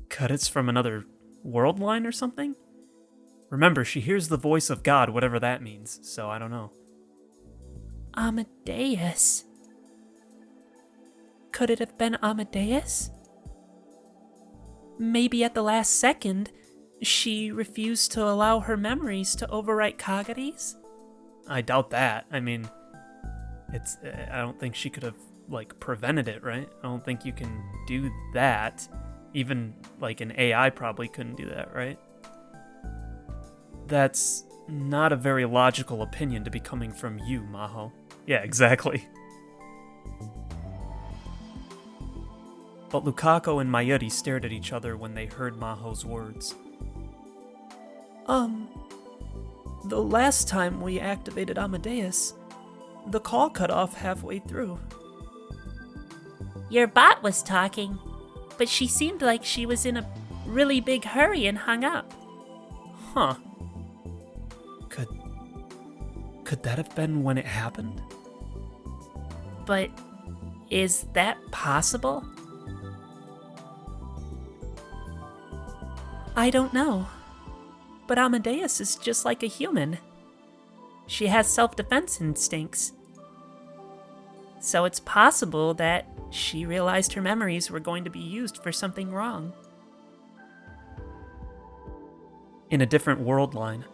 Cudits from another world line or something? Remember, she hears the voice of God, whatever that means, so I don't know. Amadeus. Could it have been Amadeus? Maybe at the last second, she refused to allow her memories to overwrite Kagari's? I doubt that. I mean, I don't think she could have, prevented it, right? I don't think you can do that. Even, an AI probably couldn't do that, right? That's not a very logical opinion to be coming from you, Maho. Yeah, exactly. But Lukaku and Mayuri stared at each other when they heard Maho's words. The last time we activated Amadeus, the call cut off halfway through. Your bot was talking, but she seemed like she was in a really big hurry and hung up. Huh. Could that have been when it happened? But is that possible? I don't know. But Amadeus is just like a human. She has self-defense instincts. So it's possible that she realized her memories were going to be used for something wrong. In a different world line,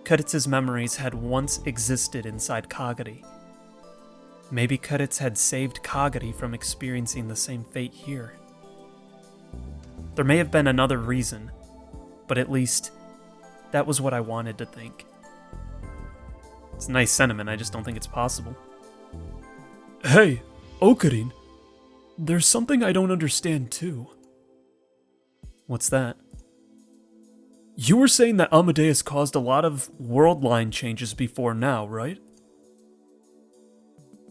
Cudits' memories had once existed inside Kagari. Maybe Cudits had saved Kagari from experiencing the same fate here. There may have been another reason, but at least that was what I wanted to think. It's a nice sentiment, I just don't think it's possible. Hey, Okarin. There's something I don't understand too. What's that? You were saying that Amadeus caused a lot of world line changes before now, right?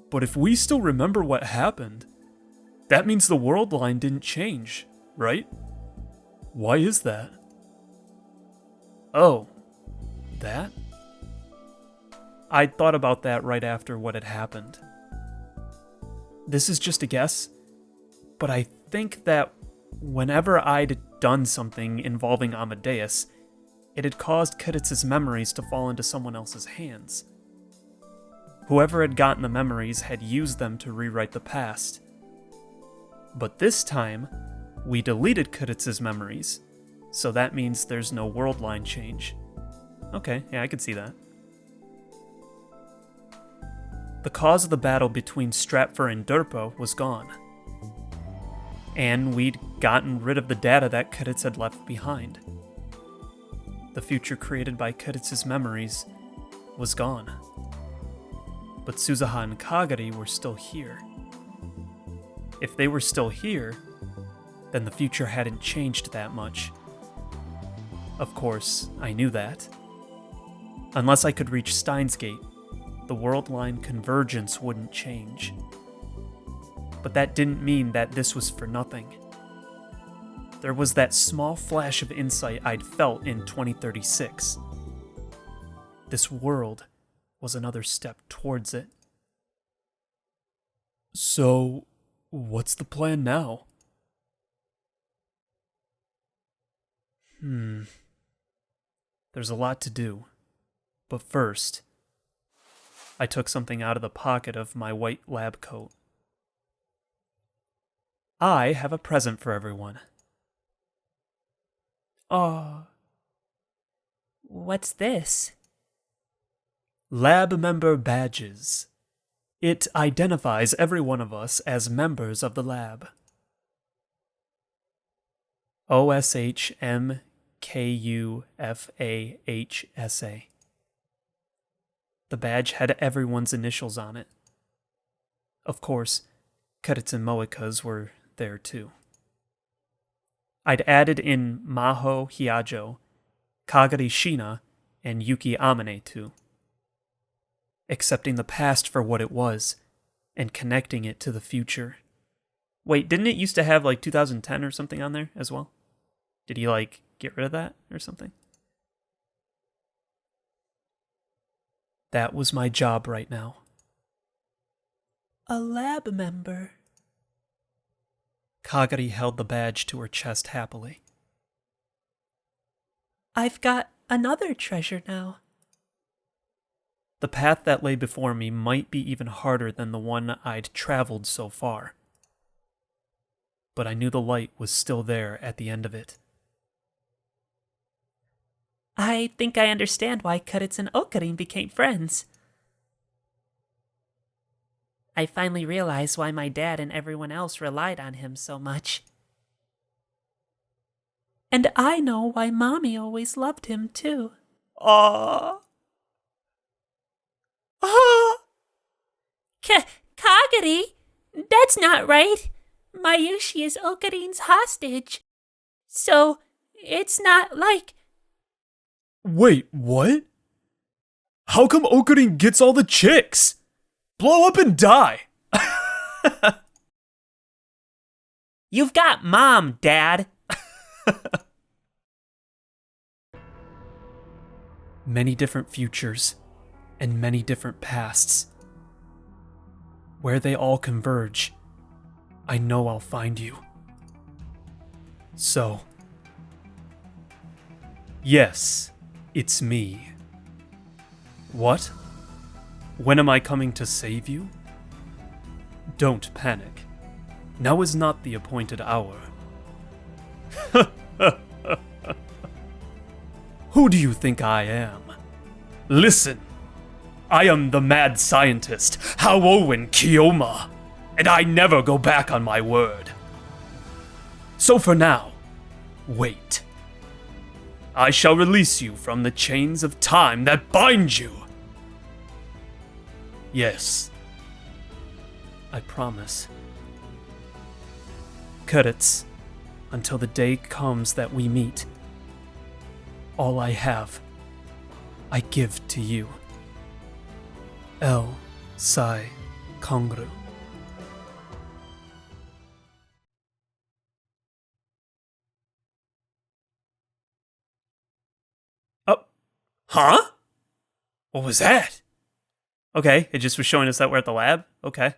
But if we still remember what happened, that means the world line didn't change, right? Why is that? Oh, that? I thought about that right after what had happened. This is just a guess, but I think that whenever I'd done something involving Amadeus, it had caused Cudits' memories to fall into someone else's hands. Whoever had gotten the memories had used them to rewrite the past. But this time, we deleted Cudits' memories, so that means there's no world line change. Okay, yeah, I could see that. The cause of the battle between Stratfor and Durpo was gone. And we'd gotten rid of the data that Cudits had left behind. The future created by Cudits' memories was gone. But Suzuha and Kagari were still here. If they were still here, then the future hadn't changed that much. Of course, I knew that. Unless I could reach Steins Gate, the world line convergence wouldn't change. But that didn't mean that this was for nothing. There was that small flash of insight I'd felt in 2036. This world was another step towards it. So, what's the plan now? There's a lot to do. But first, I took something out of the pocket of my white lab coat. I have a present for everyone. What's this? Lab member badges. It identifies every one of us as members of the lab. OSHMKUFAHSA. The badge had everyone's initials on it. Of course, Cudits and Moika's were there too. I'd added in Maho Hyajo, Kagari Shina, and Yuki Amane too. Accepting the past for what it was, and connecting it to the future. Wait, didn't it used to have 2010 or something on there as well? Did he get rid of that or something? That was my job right now. A lab member. Kagari held the badge to her chest happily. I've got another treasure now. The path that lay before me might be even harder than the one I'd traveled so far. But I knew the light was still there at the end of it. I think I understand why Kudits and Okarin became friends. I finally realized why my dad and everyone else relied on him so much. And I know why Mommy always loved him, too. Aww. Kagari? That's not right. Mayushi is Okarin's hostage. So, it's not like... Wait, what? How come Okarin gets all the chicks? Blow up and die! You've got Mom, Dad. Many different futures and many different pasts. Where they all converge, I know I'll find you. So, yes, it's me. What? When am I coming to save you? Don't panic. Now is not the appointed hour. Who do you think I am? Listen, I am the mad scientist, Haowen Kiyoma, and I never go back on my word. So for now, wait. I shall release you from the chains of time that bind you. Yes, I promise. Kudits, until the day comes that we meet, all I have, I give to you. El Sai Kongru. Oh, huh? What was that? Okay, it just was showing us that we're at the lab? Okay.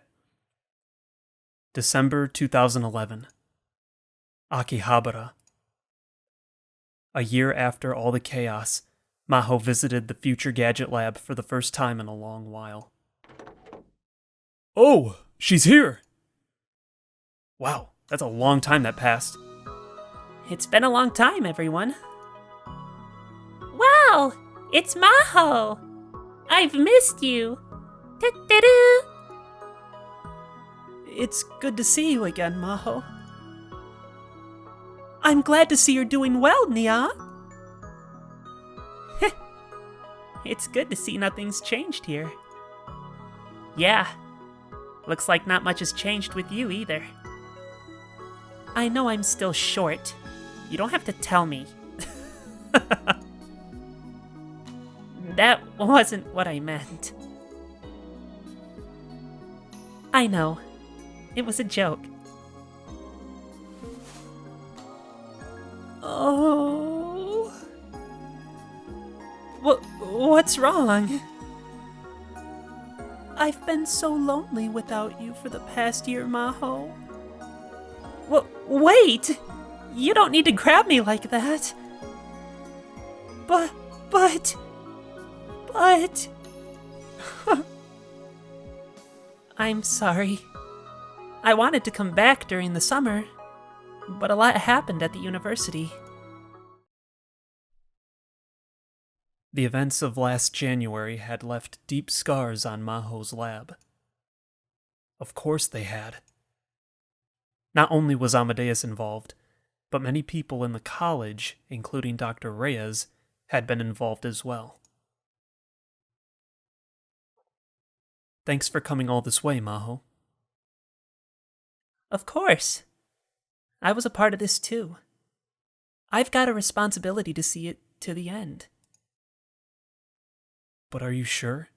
December 2011. Akihabara. A year after all the chaos, Maho visited the Future Gadget Lab for the first time in a long while. Oh, she's here! Wow, that's a long time that passed. It's been a long time, everyone. Wow, it's Maho. I've missed you. Ta-da-doo. It's good to see you again, Maho. I'm glad to see you're doing well, Nia. It's good to see nothing's changed here. Yeah, looks like not much has changed with you either. I know I'm still short. You don't have to tell me. That wasn't what I meant. I know. It was a joke. Oh. What's wrong? I've been so lonely without you for the past year, Maho. Wait! You don't need to grab me like that. But... I'm sorry. I wanted to come back during the summer, but a lot happened at the university. The events of last January had left deep scars on Maho's lab. Of course they had. Not only was Amadeus involved, but many people in the college, including Dr. Reyes, had been involved as well. Thanks for coming all this way, Maho. Of course. I was a part of this too. I've got a responsibility to see it to the end. But are you sure?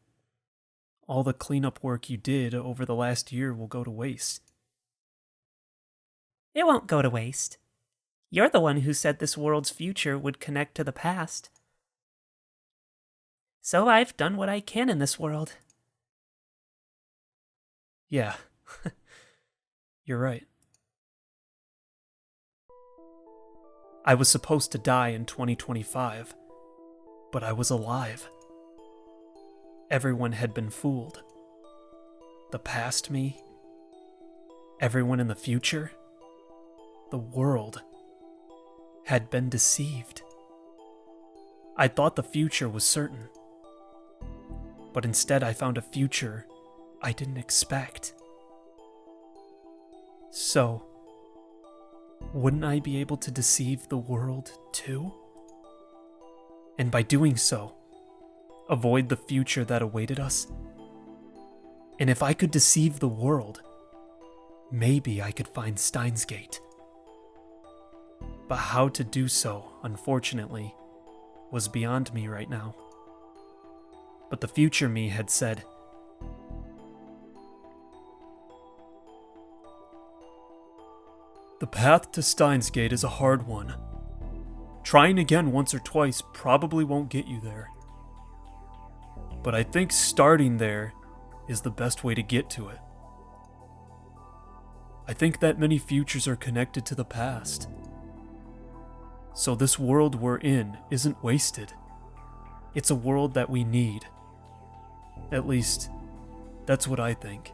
All the cleanup work you did over the last year will go to waste. It won't go to waste. You're the one who said this world's future would connect to the past. So I've done what I can in this world. Yeah, you're right. I was supposed to die in 2025, but I was alive. Everyone had been fooled. The past me, everyone in the future, the world had been deceived. I thought the future was certain, but instead I found a future I didn't expect. So, wouldn't I be able to deceive the world too? And by doing so, avoid the future that awaited us? And if I could deceive the world, maybe I could find Steins Gate. But how to do so, unfortunately, was beyond me right now. But the future me had said, "The path to Steins Gate is a hard one. Trying again once or twice probably won't get you there. But I think starting there is the best way to get to it. I think that many futures are connected to the past. So this world we're in isn't wasted. It's a world that we need. At least, that's what I think."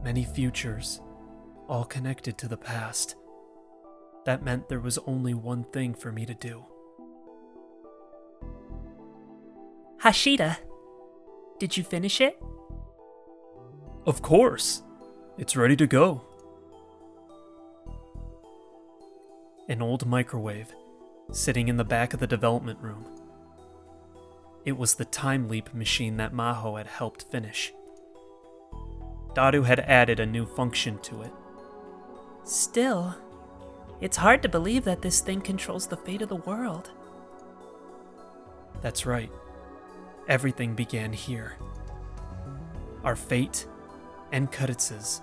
Many futures, all connected to the past. That meant there was only one thing for me to do. Hashida, did you finish it? Of course. It's ready to go. An old microwave, sitting in the back of the development room. It was the time leap machine that Maho had helped finish. Daru had added a new function to it. Still, it's hard to believe that this thing controls the fate of the world. That's right. Everything began here. Our fate and Kuritz's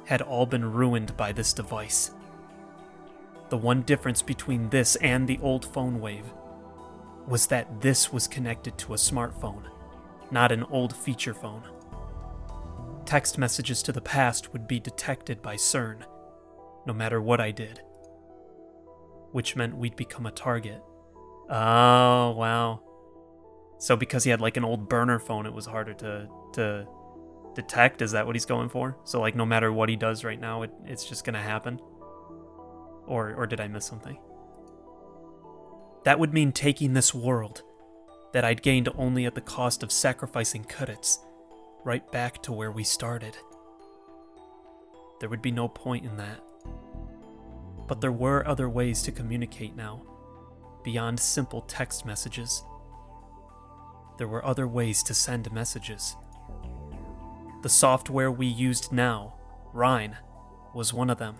had all been ruined by this device. The one difference between this and the old phone wave was that this was connected to a smartphone, not an old feature phone. Text messages to the past would be detected by CERN, no matter what I did. Which meant we'd become a target. Oh, wow. So because he had like an old burner phone, it was harder to detect? Is that what he's going for? So like no matter what he does right now, it's just gonna happen? Or did I miss something? That would mean taking this world, that I'd gained only at the cost of sacrificing Kuritz, right back to where we started. There would be no point in that. But there were other ways to communicate now, beyond simple text messages. There were other ways to send messages. The software we used now, Rhine, was one of them.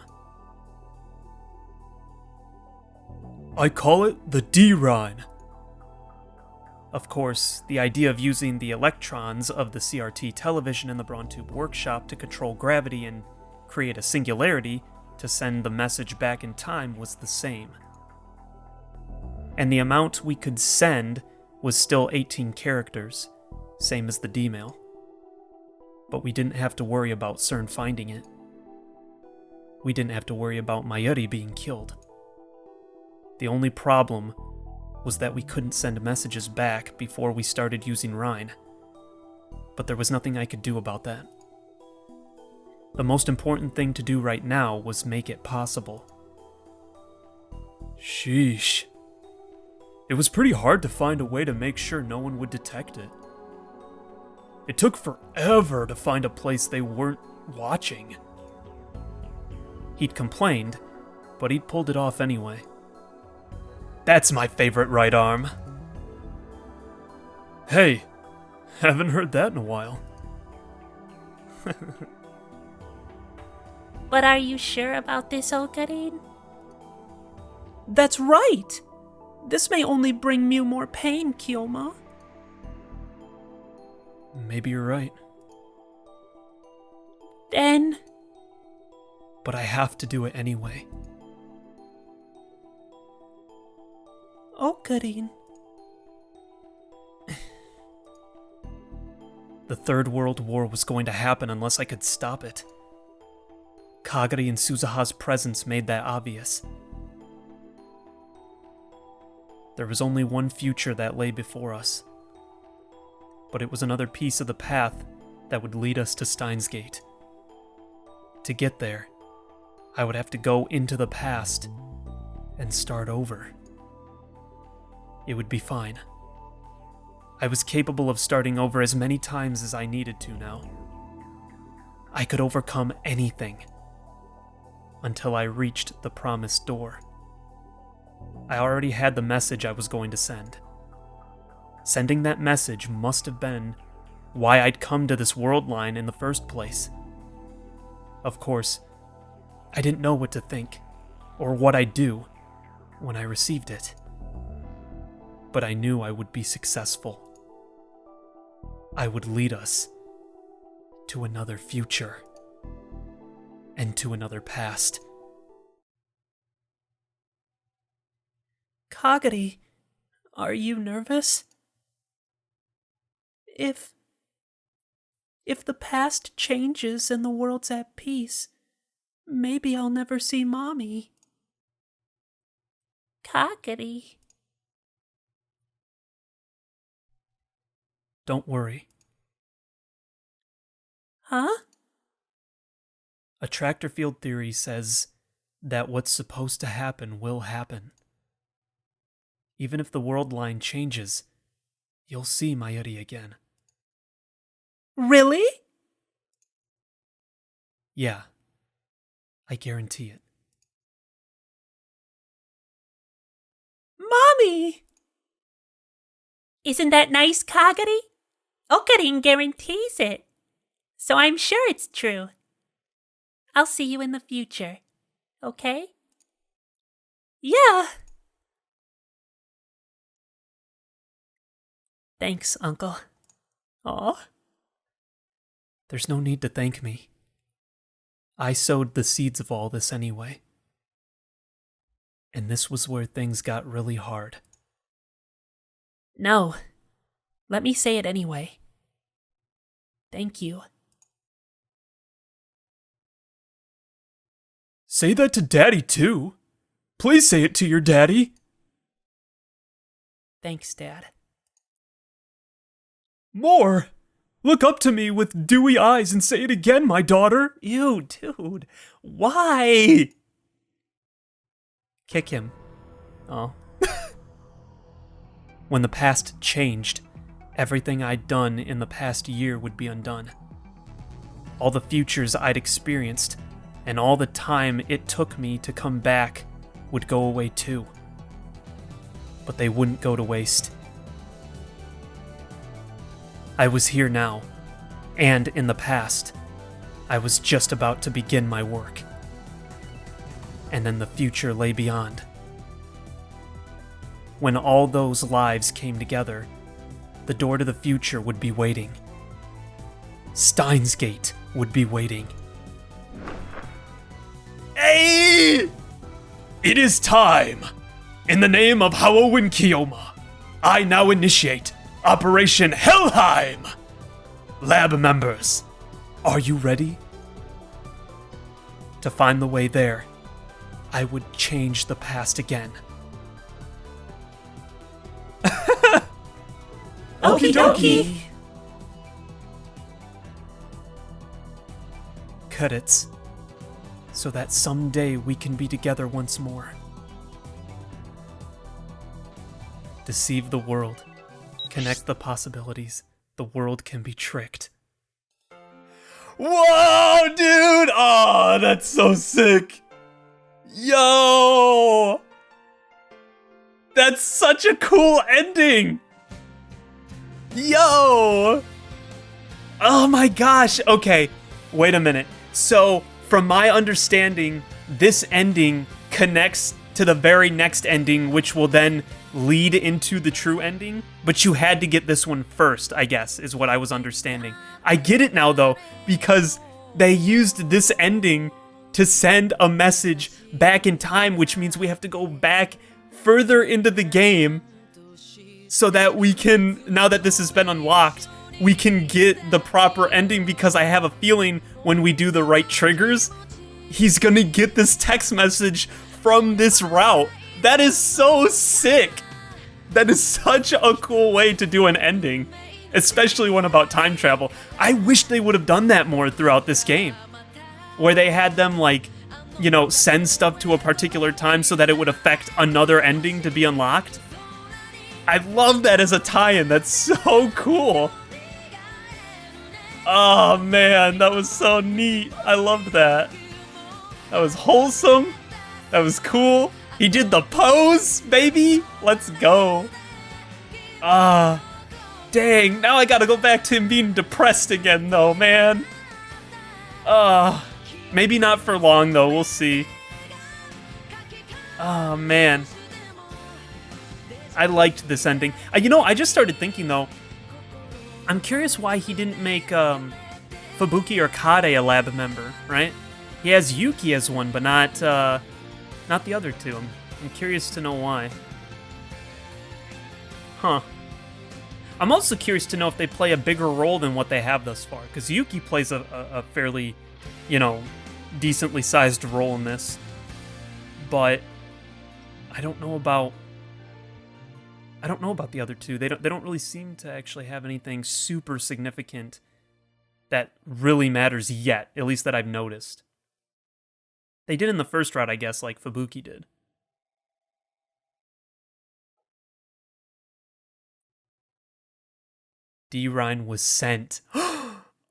I call it the D-Rhine. Of course, the idea of using the electrons of the CRT television in the Brontube workshop to control gravity and create a singularity to send the message back in time was the same. And the amount we could send was still 18 characters, same as the D-mail. But we didn't have to worry about CERN finding it. We didn't have to worry about Mayuri being killed. The only problem was that we couldn't send messages back before we started using Rhine. But there was nothing I could do about that. The most important thing to do right now was make it possible. Sheesh. It was pretty hard to find a way to make sure no one would detect it. It took forever to find a place they weren't watching. He'd complained, but he'd pulled it off anyway. That's my favorite right arm. Hey, haven't heard that in a while. But are you sure about this, Okarin? That's right! This may only bring Mew more pain, Kyoma. Maybe you're right. Then... But I have to do it anyway. Okarin. The Third World War was going to happen unless I could stop it. Kagari and Suzuha's presence made that obvious. There was only one future that lay before us, but it was another piece of the path that would lead us to Steins Gate. To get there, I would have to go into the past and start over. It would be fine. I was capable of starting over as many times as I needed to now. I could overcome anything until I reached the promised door. I already had the message I was going to send. Sending that message must have been why I'd come to this world line in the first place. Of course, I didn't know what to think or what I'd do when I received it. But I knew I would be successful. I would lead us to another future and to another past. Kagari, are you nervous? If the past changes and the world's at peace, maybe I'll never see Mommy. Kagari. Don't worry. Huh? Attractor field theory says that what's supposed to happen will happen. Even if the world line changes, you'll see Mayuri again. Really? Yeah, I guarantee it. Mommy! Isn't that nice, Kagari? Okarin guarantees it, so I'm sure it's true. I'll see you in the future, okay? Yeah. Thanks, Uncle. Aw. There's no need to thank me. I sowed the seeds of all this anyway. And this was where things got really hard. No. Let me say it anyway. Thank you. Say that to Daddy, too. Please say it to your daddy. Thanks, Dad. More! Look up to me with dewy eyes and say it again, my daughter. Ew, dude. Why? Kick him. Oh. When the past changed, everything I'd done in the past year would be undone. All the futures I'd experienced, and all the time it took me to come back would go away too. But they wouldn't go to waste. I was here now, and in the past, I was just about to begin my work. And then the future lay beyond. When all those lives came together, the door to the future would be waiting. Steins Gate would be waiting. Hey! It is time! In the name of Halloween Kiyoma, I now initiate Operation Helheim! Lab members, are you ready? To find the way there, I would change the past again. Okie dokie! Cadets, so that someday we can be together once more. Deceive the world. Connect the possibilities. The world can be tricked. Whoa, dude! Oh, that's so sick! Yo! That's such a cool ending! Yo! Oh my gosh! Okay, wait a minute. So, from my understanding, this ending connects to the very next ending, which will then lead into the true ending. But you had to get this one first, I guess, is what I was understanding. I get it now, though, because they used this ending to send a message back in time, which means we have to go back further into the game so that we can, now that this has been unlocked, we can get the proper ending, because I have a feeling when we do the right triggers, he's gonna get this text message from this route. That is so sick. That is such a cool way to do an ending, especially one about time travel. I wish they would have done that more throughout this game, where they had them, like, you know, send stuff to a particular time so that it would affect another ending to be unlocked. I love that as a tie-in. That's so cool. Oh man, that was so neat. I loved that. That was wholesome. That was cool. He did the pose, baby. Let's go. Dang, now I gotta go back to him being depressed again though, man. Maybe not for long though, we'll see. Oh man. I liked this ending. You know, I just started thinking though, I'm curious why he didn't make Fubuki or Kade a lab member, right? He has Yuki as one, but not the other two. I'm curious to know why. Huh. I'm also curious to know if they play a bigger role than what they have thus far, because Yuki plays a fairly, you know, decently sized role in this. But I don't know about the other two. They don't really seem to actually have anything super significant that really matters yet, at least that I've noticed. They did in the first route, I guess, like Fubuki did. D-Rhine was sent.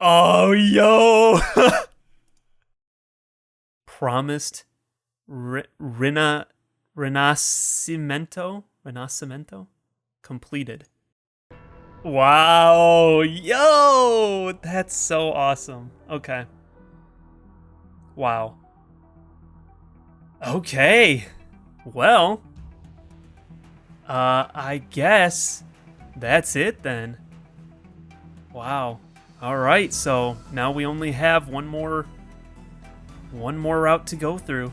Oh, yo! Promised Rinascimento? Completed. Wow, yo! That's so awesome. Okay. Wow. Okay. Well, I guess that's it then. Wow. All right, so now we only have one more route to go through,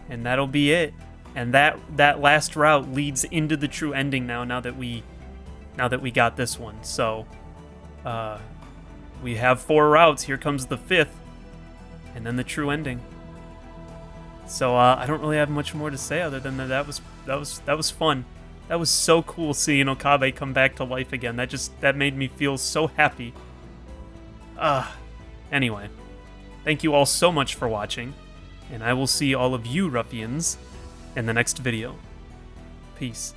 and that'll be it. And that last route leads into the true ending now that we got this one. So we have 4 routes. Here comes the 5th, and then the true ending. So I don't really have much more to say other than that was fun. That was so cool seeing Okabe come back to life again. That made me feel so happy. Anyway, thank you all so much for watching, and I will see all of you ruffians in the next video. Peace.